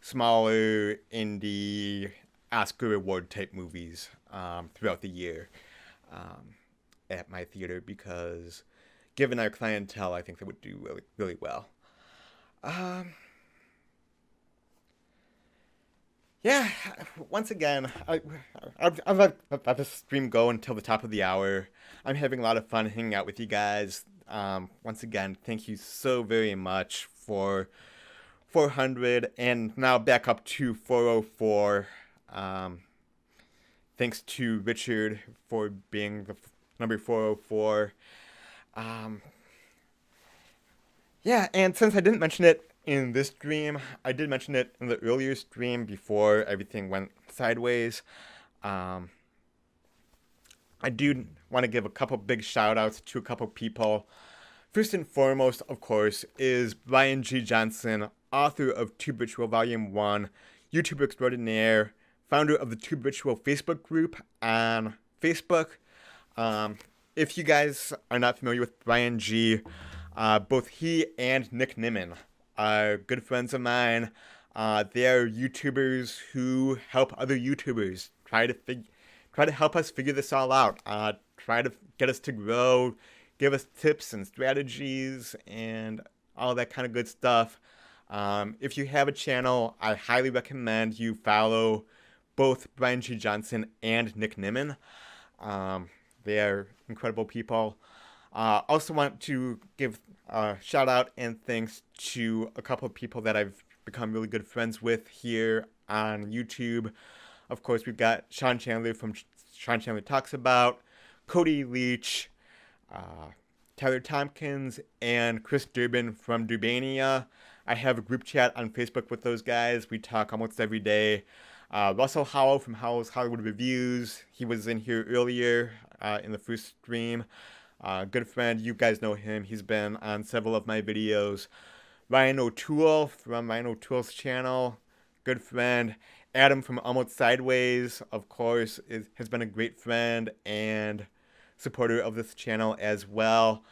smaller indie Oscar award type movies throughout the year at my theater, because given our clientele, I think they would do really, really well. Yeah, once again, I've let the stream go until the top of the hour. I'm having a lot of fun hanging out with you guys. Once again, thank you so very much for 400 and now back up to 404. Thanks to Richard for being the number 404. Yeah, and since I didn't mention it in this stream, I did mention it in the earlier stream before everything went sideways. I do want to give a couple big shout outs to a couple people. First and foremost, of course, is Brian G. Johnson, author of Tube Ritual Volume 1, YouTuber extraordinaire, founder of the Tube Ritual Facebook group on Facebook. If you guys are not familiar with Brian G., both he and Nick Nimmin are good friends of mine. They are YouTubers who help other YouTubers try to help us figure this all out. Try to get us to grow, give us tips and strategies and all that kind of good stuff. If you have a channel, I highly recommend you follow both Brian G. Johnson and Nick Nimmin. They are incredible people. Also want to give a shout out and thanks to a couple of people that I've become really good friends with here on YouTube. Of course, we've got Sean Chandler from Sean Chandler Talks About, Cody Leach, Tyler Tompkins, and Chris Durbin from Durbania. I have a group chat on Facebook with those guys. We talk almost every day. Russell Howell from Howell's Hollywood Reviews. He was in here earlier in the first stream. Good friend, you guys know him. He's been on several of my videos. Ryan O'Toole from Ryan O'Toole's channel. Good friend. Adam from Almost Sideways, of course, has been a great friend and supporter of this channel as well.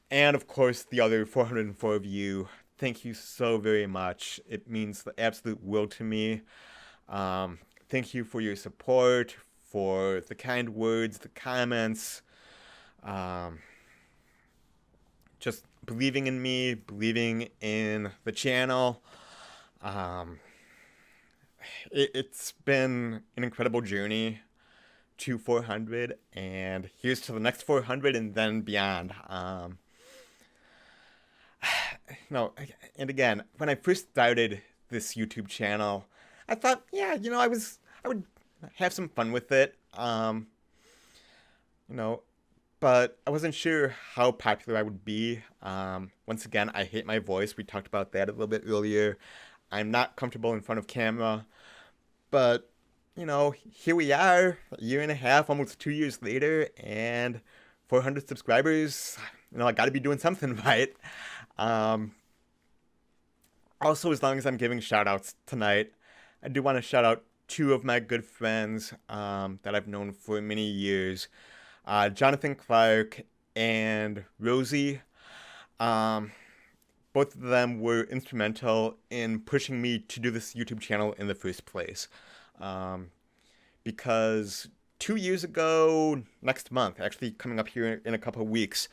And, of course, the other 404 of you. thank you so very much. It means the absolute world to me. Thank you for your support, for the kind words, the comments, just believing in me, believing in the channel. It's been an incredible journey to 400, and here's to the next 400 and then beyond. No, and again, when I first started this YouTube channel, I thought, yeah, I would have some fun with it. But I wasn't sure how popular I would be. Once again, I hate my voice. We talked about that a little bit earlier. I'm not comfortable in front of camera. But, here we are, a year and a half, almost 2 years later, and 400 subscribers. I gotta be doing something right. Also, as long as I'm giving shout-outs tonight, I do want to shout out two of my good friends that I've known for many years. Jonathan Clark and Rosie. Both of them were instrumental in pushing me to do this YouTube channel in the first place. Because 2 years ago, next month, actually coming up here in a couple of weeks,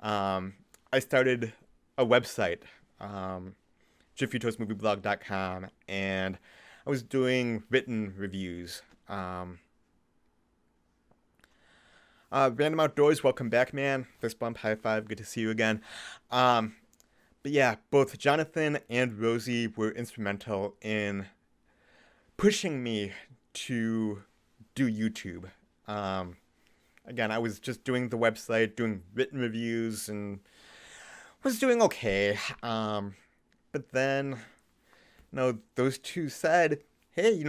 I started a website, Jeffito'sMovieBlog.com, and I was doing written reviews. Random Outdoors, welcome back, man. Fist bump, high five, good to see you again. But yeah, both Jonathan and Rosie were instrumental in pushing me to do YouTube. Again, I was just doing the website, doing written reviews, and was doing okay. But then, those two said, hey,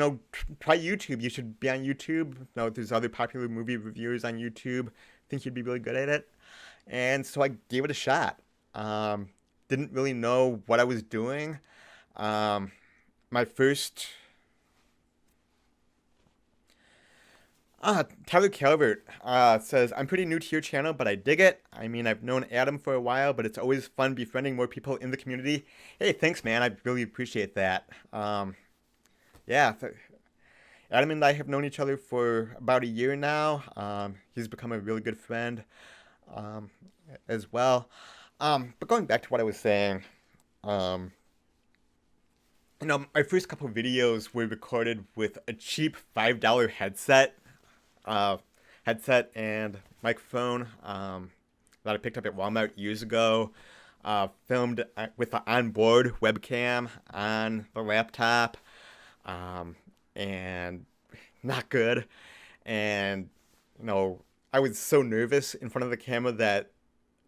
try YouTube. You should be on YouTube. There's other popular movie reviewers on YouTube. I think you'd be really good at it. And so I gave it a shot. Didn't really know what I was doing. My first... Tyler Calvert says, I'm pretty new to your channel, but I dig it. I mean, I've known Adam for a while, but it's always fun befriending more people in the community. Hey, thanks, man. I really appreciate that. Yeah, Adam and I have known each other for about a year now. He's become a really good friend as well. But going back to what I was saying, my first couple of videos were recorded with a cheap $5 headset and microphone that I picked up at Walmart years ago. Filmed with the onboard webcam on the laptop, and not good. And I was so nervous in front of the camera that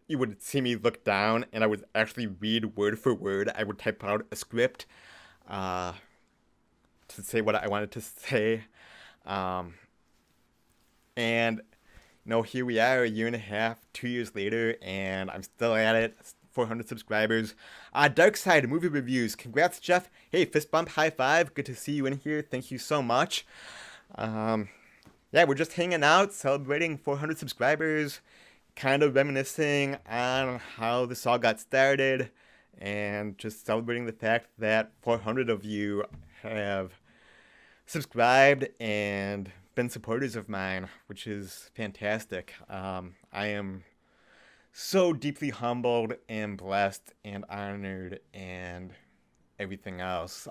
you would see me look down and I would actually read word for word. I would type out a script to say what I wanted to say. And here we are, a year and a half, 2 years later, and I'm still at it. 400 subscribers. Dark Side movie reviews. Congrats, Jeff. Hey, fist bump, high five. Good to see you in here. Thank you so much. Yeah, we're just hanging out, celebrating 400 subscribers, kind of reminiscing on how this all got started, and just celebrating the fact that 400 of you have subscribed and been supporters of mine, which is fantastic. I am so deeply humbled and blessed and honored and everything else.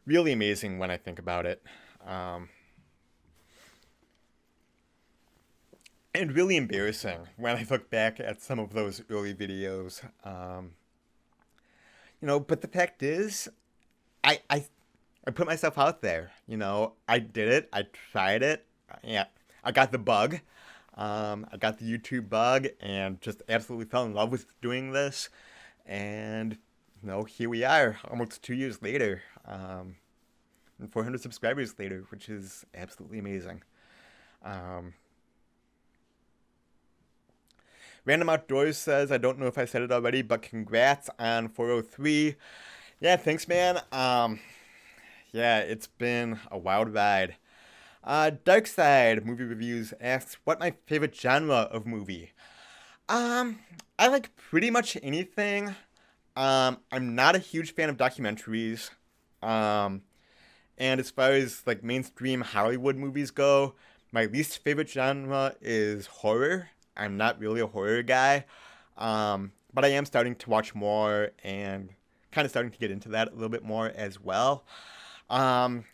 Really amazing when I think about it. And really embarrassing when I look back at some of those early videos. But the fact is, I put myself out there. I did it. I tried it. Yeah, I got the bug. I got the YouTube bug and just absolutely fell in love with doing this. And, here we are, almost 2 years later, and 400 subscribers later, which is absolutely amazing. Random Outdoors says, I don't know if I said it already, but congrats on 403. Yeah, thanks, man. Yeah, it's been a wild ride. Dark Side Movie Reviews asks, what my favorite genre of movie? Um, I like pretty much anything. I'm not a huge fan of documentaries. Um, and as far as like mainstream Hollywood movies go, my least favorite genre is horror. I'm not really a horror guy. But I am starting to watch more and kind of starting to get into that a little bit more as well. Um,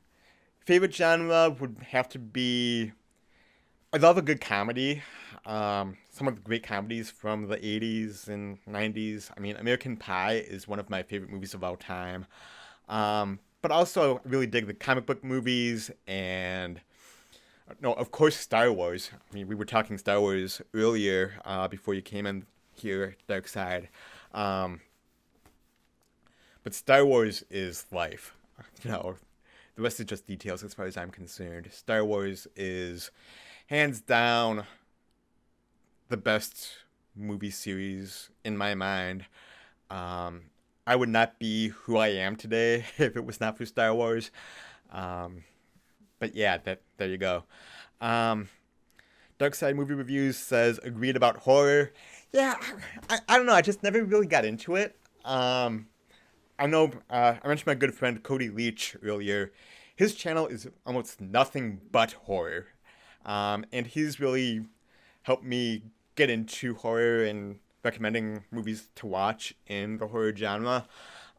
Favorite genre would have to be, I love a good comedy. Some of the great comedies from the 80s and 90s. I mean, American Pie is one of my favorite movies of all time. But also, I really dig the comic book movies and, no, of course, Star Wars. I mean, we were talking Star Wars earlier before you came in here, Dark Side. Um, but Star Wars is life. You know, the rest is just details as far as I'm concerned. Star Wars is hands down the best movie series in my mind. Um, I would not be who I am today if it was not for Star Wars. Um, but yeah, there you go. Um, Dark Side Movie Reviews says agreed about horror. Yeah, I don't know. I just never really got into it. I know I mentioned my good friend Cody Leach earlier. His channel is almost nothing but horror. And he's really helped me get into horror and recommending movies to watch in the horror genre.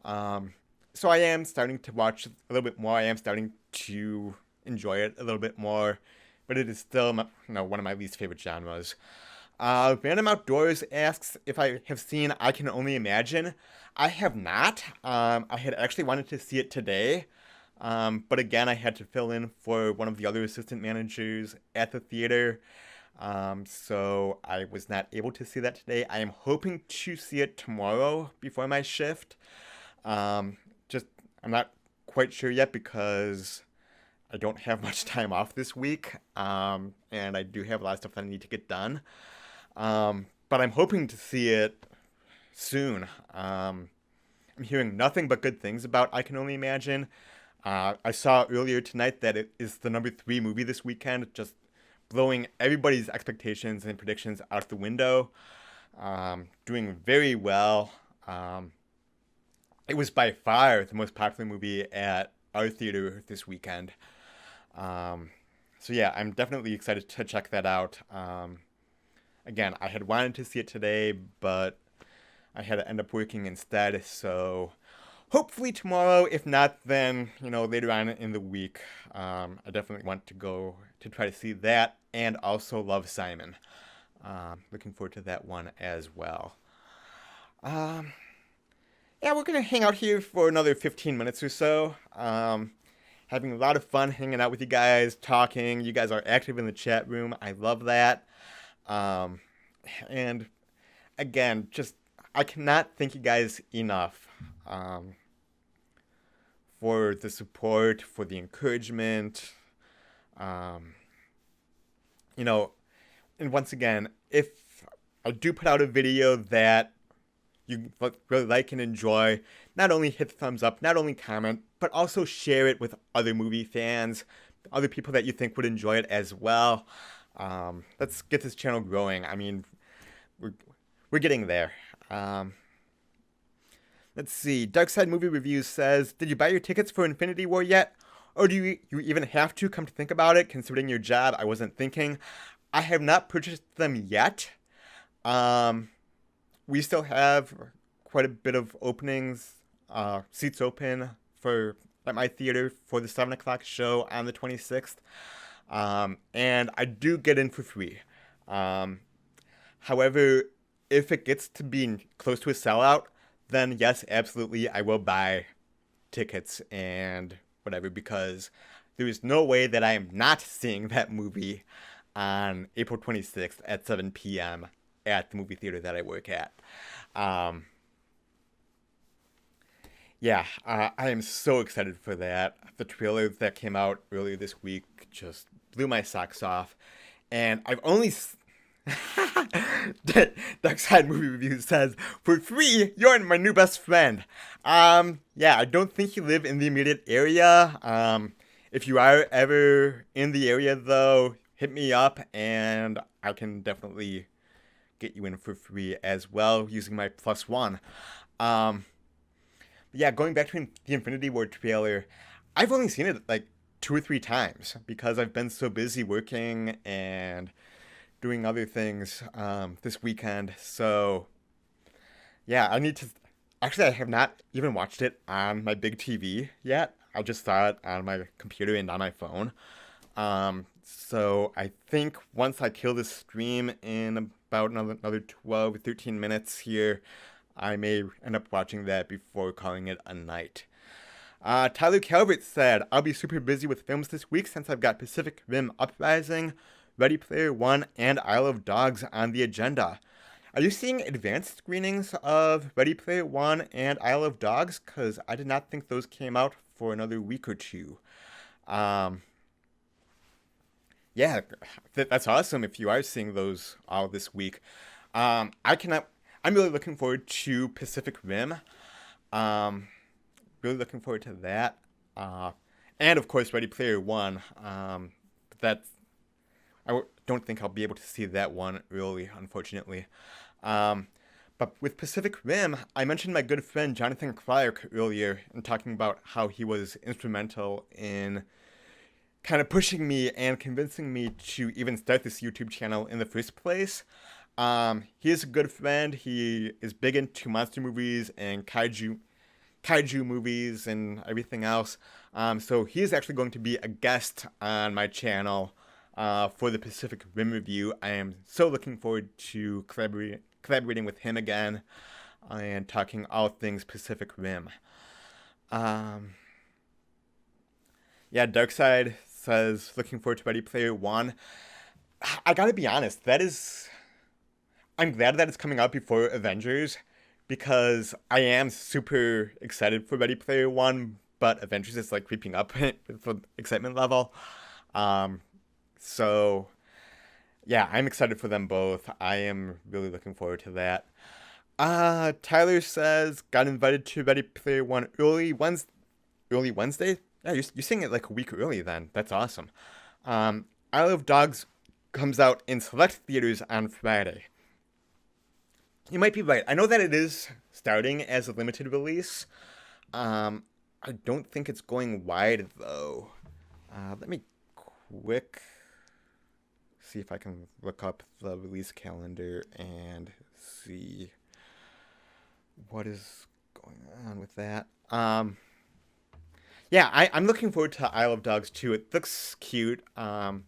So I am starting to watch a little bit more. I am starting to enjoy it a little bit more, but it is still one of my least favorite genres. Random Outdoors asks if I have seen I Can Only Imagine. I have not. I had actually wanted to see it today, but again, I had to fill in for one of the other assistant managers at the theater. So I was not able to see that today. I am hoping to see it tomorrow before my shift. Just, I'm not quite sure yet because I don't have much time off this week. And I do have a lot of stuff that I need to get done. But I'm hoping to see it soon. I'm hearing nothing but good things about I Can Only Imagine. I saw earlier tonight that it is the #3 movie this weekend, just blowing everybody's expectations and predictions out the window. Doing very well. It was by far the most popular movie at our theater this weekend. So yeah, I'm definitely excited to check that out. Again, I had wanted to see it today, but I had to end up working instead, so hopefully tomorrow. If not, then, later on in the week. I definitely want to go to try to see that, and also Love, Simon. Looking forward to that one as well. Yeah, we're going to hang out here for another 15 minutes or so. Having a lot of fun hanging out with you guys, talking. You guys are active in the chat room. I love that. And again, just, I cannot thank you guys enough for the support, for the encouragement. And once again, if I do put out a video that you really like and enjoy, not only hit the thumbs up, not only comment, but also share it with other movie fans, other people that you think would enjoy it as well. Let's get this channel growing. I mean, we're getting there. Let's see. Dark Side Movie Reviews says, did you buy your tickets for Infinity War yet? Or do you even have to, come to think about it, considering your job? I wasn't thinking. I have not purchased them yet. We still have quite a bit of openings, seats open at my theater for the 7 o'clock show on the 26th. And I do get in for free. However, if it gets to being close to a sellout, then yes, absolutely, I will buy tickets and whatever, because there is no way that I am not seeing that movie on April 26th at 7 p.m. at the movie theater that I work at. I am so excited for that. The trailer that came out earlier this week just blew my socks off. And I've only... Dark Side Movie Review says, for free, you're my new best friend. I don't think you live in the immediate area. If you are ever in the area, though, hit me up and I can definitely get you in for free as well using my +1. Yeah, going back to the Infinity War trailer, I've only seen it like 2 or 3 times because I've been so busy working and doing other things this weekend. So yeah, I need to. Actually, I have not even watched it on my big TV yet. I just saw it on my computer and on my phone. So I think once I kill this stream in about another 12 or 13 minutes here, I may end up watching that before calling it a night. Tyler Calvert said, I'll be super busy with films this week since I've got Pacific Rim Uprising, Ready Player One, and Isle of Dogs on the agenda. Are you seeing advanced screenings of Ready Player One and Isle of Dogs? Because I did not think those came out for another week or two. Yeah, that's awesome if you are seeing those all this week. I'm really looking forward to Pacific Rim. Really looking forward to that. And of course, Ready Player One. Don't think I'll be able to see that one early, unfortunately. But with Pacific Rim, I mentioned my good friend Jonathan Clark earlier in talking about how he was instrumental in kind of pushing me and convincing me to even start this YouTube channel in the first place. He is a good friend. He is big into monster movies and kaiju movies and everything else. So he is actually going to be a guest on my channel for the Pacific Rim review. I am so looking forward to collaborating with him again and talking all things Pacific Rim. Yeah, Darkside says, looking forward to Ready Player One. I gotta be honest, I'm glad that it's coming out before Avengers, because I am super excited for Ready Player One, but Avengers is like creeping up for excitement level. So yeah, I'm excited for them both. I am really looking forward to that. Tyler says, got invited to Ready Player One early Wednesday? Yeah, you're seeing it like a week early then. That's awesome. Isle of Dogs comes out in select theaters on Friday. You might be right. I know that it is starting as a limited release. I don't think it's going wide, though. Let me quick see if I can look up the release calendar and see what is going on with that. Yeah, I'm looking forward to Isle of Dogs too. It looks cute. I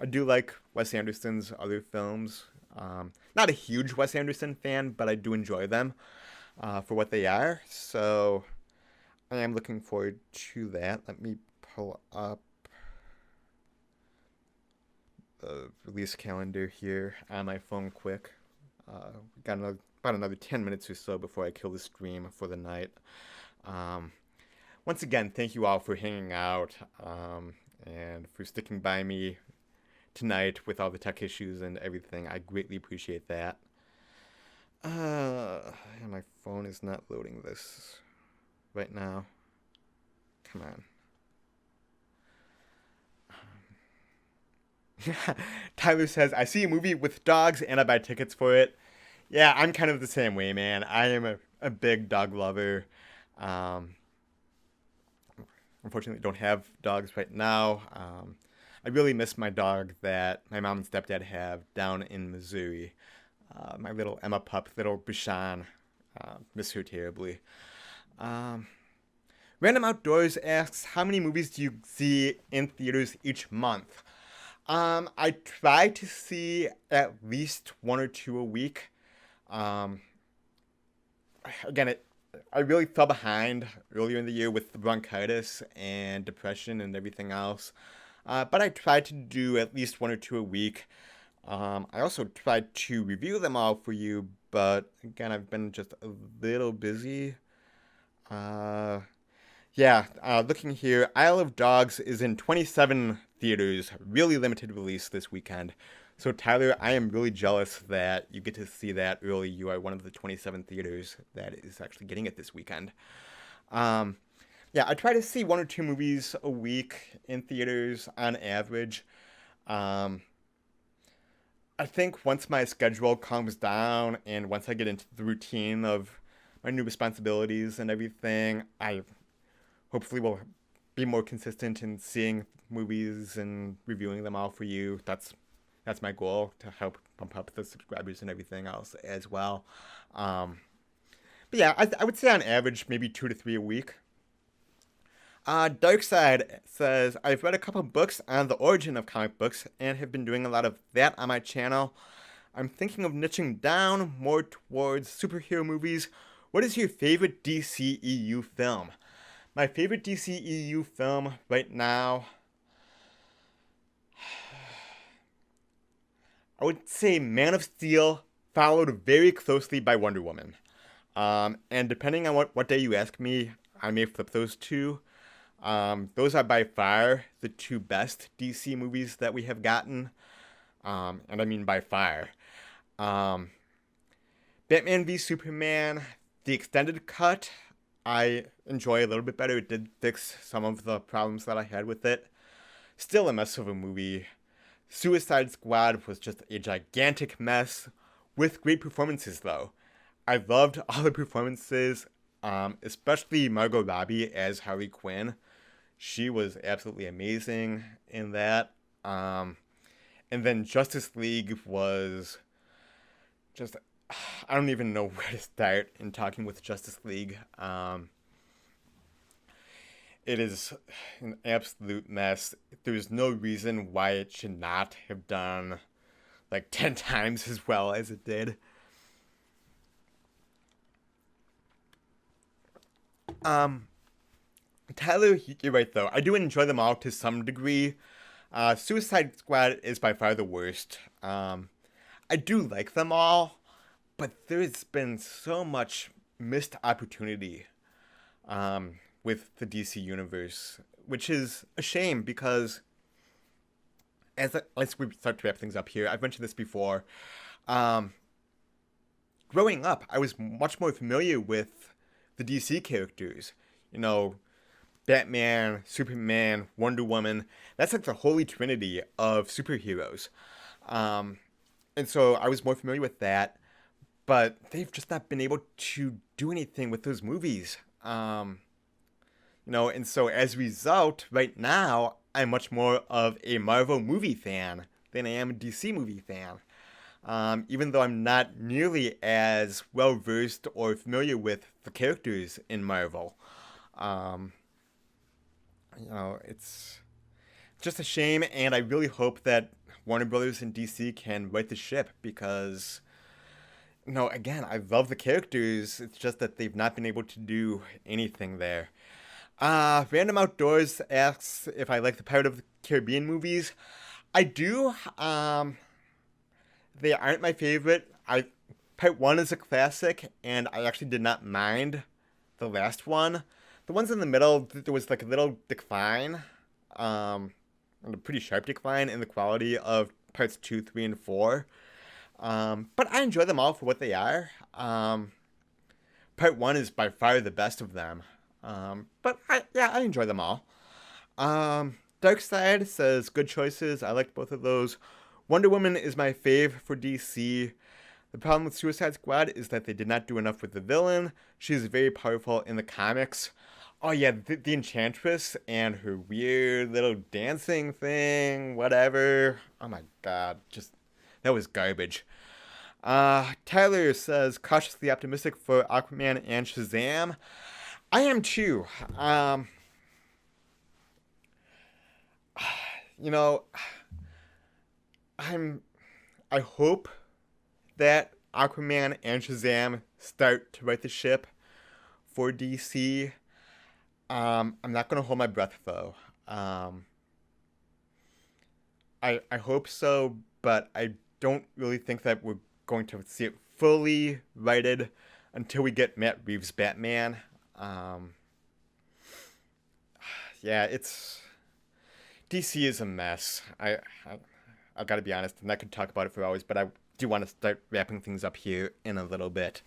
do like Wes Anderson's other films. Not a huge Wes Anderson fan, but I do enjoy them for what they are. So I am looking forward to that. Let me pull up the release calendar here on my phone quick. We got about another 10 minutes or so before I kill the stream for the night. Once again, thank you all for hanging out and for sticking by me tonight with all the tech issues and everything. I greatly appreciate that. And my phone is not loading this right now. Come on. Tyler says, I see a movie with dogs and I buy tickets for it. Yeah, I'm kind of the same way, man. I am a big dog lover. Unfortunately, don't have dogs right now. I really miss my dog that my mom and stepdad have down in Missouri. My little Emma pup, little Bishan. Miss her terribly. Random Outdoors asks, how many movies do you see in theaters each month? I try to see at least 1 or 2 a week. Again, I really fell behind earlier in the year with bronchitis and depression and everything else. But I tried to do at least 1 or 2 a week. I also tried to review them all for you, but again, I've been just a little busy. Looking here, Isle of Dogs is in 27 theaters, really limited release this weekend. So Tyler, I am really jealous that you get to see that early. You are one of the 27 theaters that is actually getting it this weekend. I try to see 1 or 2 movies a week in theaters on average. I think once my schedule calms down and once I get into the routine of my new responsibilities and everything, I hopefully will be more consistent in seeing movies and reviewing them all for you. That's my goal, to help pump up the subscribers and everything else as well. Um, but yeah, I would say on average maybe 2 to 3 a week. Darkside says, I've read a couple books on the origin of comic books and have been doing a lot of that on my channel. I'm thinking of niching down more towards superhero movies. What is your favorite DCEU film? My favorite DCEU film right now, I would say Man of Steel, followed very closely by Wonder Woman. And depending on what day you ask me, I may flip those two. Those are by far the two best DC movies that we have gotten. And I mean by far. Um, Batman v Superman, the extended cut, I enjoy a little bit better. It did fix some of the problems that I had with it. Still a mess of a movie. Suicide Squad was just a gigantic mess with great performances, though. I loved all the performances, especially Margot Robbie as Harley Quinn. She was absolutely amazing in that. And then Justice League was just, I don't even know where to start in talking with Justice League. It is an absolute mess. There's no reason why it should not have done like 10 times as well as it did. Tyler, you're right though. I do enjoy them all to some degree. Suicide Squad is by far the worst. I do like them all, but there's been so much missed opportunity with the DC universe, which is a shame because as we start to wrap things up here, I've mentioned this before. Growing up, I was much more familiar with the DC characters. You know, Batman, Superman, Wonder Woman. That's like the holy trinity of superheroes. And so I was more familiar with that, but they've just not been able to do anything with those movies. And so as a result, right now, I'm much more of a Marvel movie fan than I am a DC movie fan. Even though I'm not nearly as well versed or familiar with the characters in Marvel. It's just a shame, and I really hope that Warner Brothers and DC can right the ship because, again, I love the characters. It's just that they've not been able to do anything there. Random Outdoors asks if I like the Pirate of the Caribbean movies. I do. They aren't my favorite. Part 1 is a classic, and I actually did not mind the last one. The ones in the middle, there was like a little decline, and a pretty sharp decline in the quality of parts 2, 3, and 4. But I enjoy them all for what they are. Part 1 is by far the best of them. But I enjoy them all. Darkside says, good choices. I liked both of those. Wonder Woman is my fave for DC. The problem with Suicide Squad is that they did not do enough with the villain. She is very powerful in the comics. Oh yeah, the Enchantress and her weird little dancing thing, whatever. Oh my god, that was garbage. Tyler says, cautiously optimistic for Aquaman and Shazam. I am too. I hope that Aquaman and Shazam start to right the ship for DC. I'm not gonna hold my breath though. I hope so, but I don't really think that we're going to see it fully righted until we get Matt Reeves' Batman. DC is a mess. I've got to be honest, and I could talk about it for hours, but I do want to start wrapping things up here in a little bit.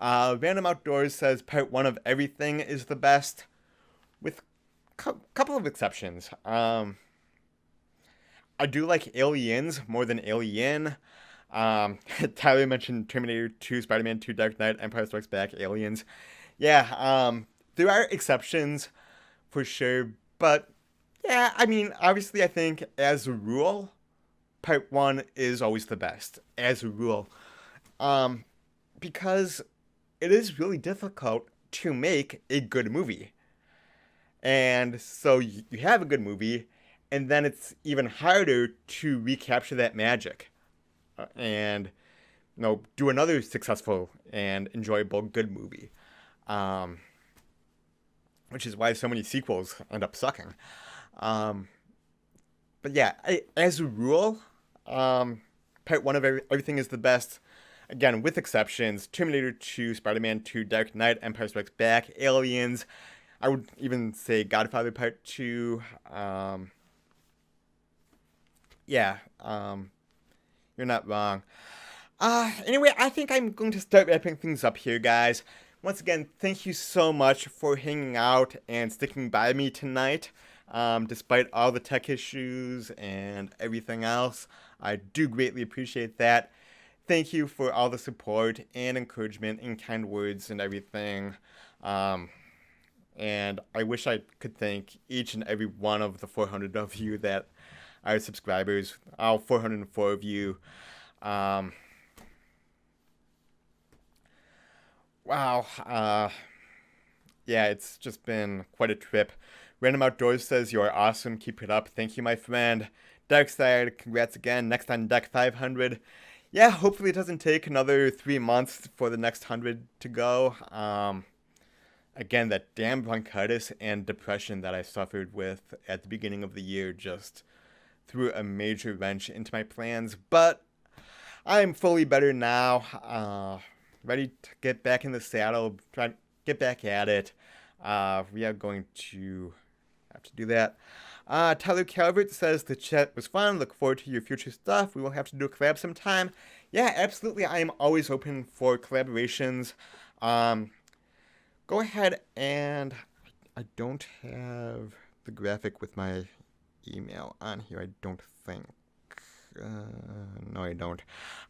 Random Outdoors says part 1 of everything is the best, with a couple of exceptions. I do like Aliens more than Alien. Tyler mentioned Terminator 2, Spider-Man 2, Dark Knight, Empire Strikes Back, Aliens. Yeah, there are exceptions for sure, but yeah, I mean, obviously I think as a rule, part 1 is always the best, as a rule. Because it is really difficult to make a good movie. And so you have a good movie, and then it's even harder to recapture that magic. And do another successful and enjoyable good movie, which is why so many sequels end up sucking. But yeah, as a rule, part 1 of everything is the best. Again, with exceptions: Terminator 2, Spider-Man 2, Dark Knight, Empire Strikes Back, Aliens. I would even say Godfather Part 2. You're not wrong. Anyway, I think I'm going to start wrapping things up here, guys. Once again, thank you so much for hanging out and sticking by me tonight. Despite all the tech issues and everything else, I do greatly appreciate that. Thank you for all the support and encouragement and kind words and everything. And I wish I could thank each and every one of the 400 of you that are subscribers, all 404 of you. Wow. Yeah, it's just been quite a trip. Random Outdoors says, "You are awesome. Keep it up." Thank you, my friend. Darkside, congrats again. Next on deck 500. Yeah, hopefully it doesn't take another 3 months for the next 100 to go. Again, that damn bronchitis and depression that I suffered with at the beginning of the year just threw a major wrench into my plans. But I'm fully better now. Ready to get back in the saddle, try to get back at it. We are going to have to do that. Tyler Calvert says the chat was fun. Look forward to your future stuff. We will have to do a collab sometime. Yeah, absolutely. I am always open for collaborations. Go ahead and I don't have the graphic with my email on here. I don't think. No, I don't.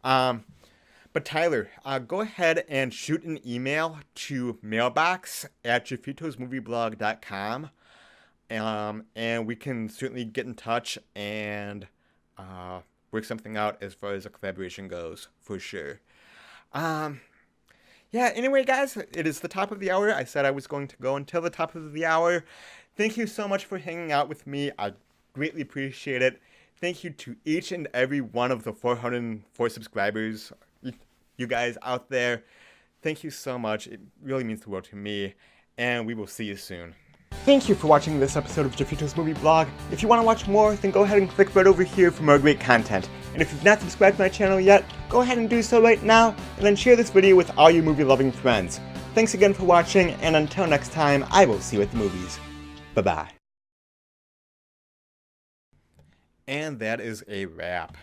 But Tyler, go ahead and shoot an email to mailbox@jeffitosmovieblog.com. And we can certainly get in touch and work something out as far as a collaboration goes, for sure. Yeah, anyway, guys, it is the top of the hour. I said I was going to go until the top of the hour. Thank you so much for hanging out with me. I greatly appreciate it. Thank you to each and every one of the 404 subscribers, you guys out there. Thank you so much. It really means the world to me, and we will see you soon. Thank you for watching this episode of Jeffito's Movie Blog. If you want to watch more, then go ahead and click right over here for more great content. And if you've not subscribed to my channel yet, go ahead and do so right now, and then share this video with all your movie-loving friends. Thanks again for watching, and until next time, I will see you at the movies. Bye-bye. And that is a wrap.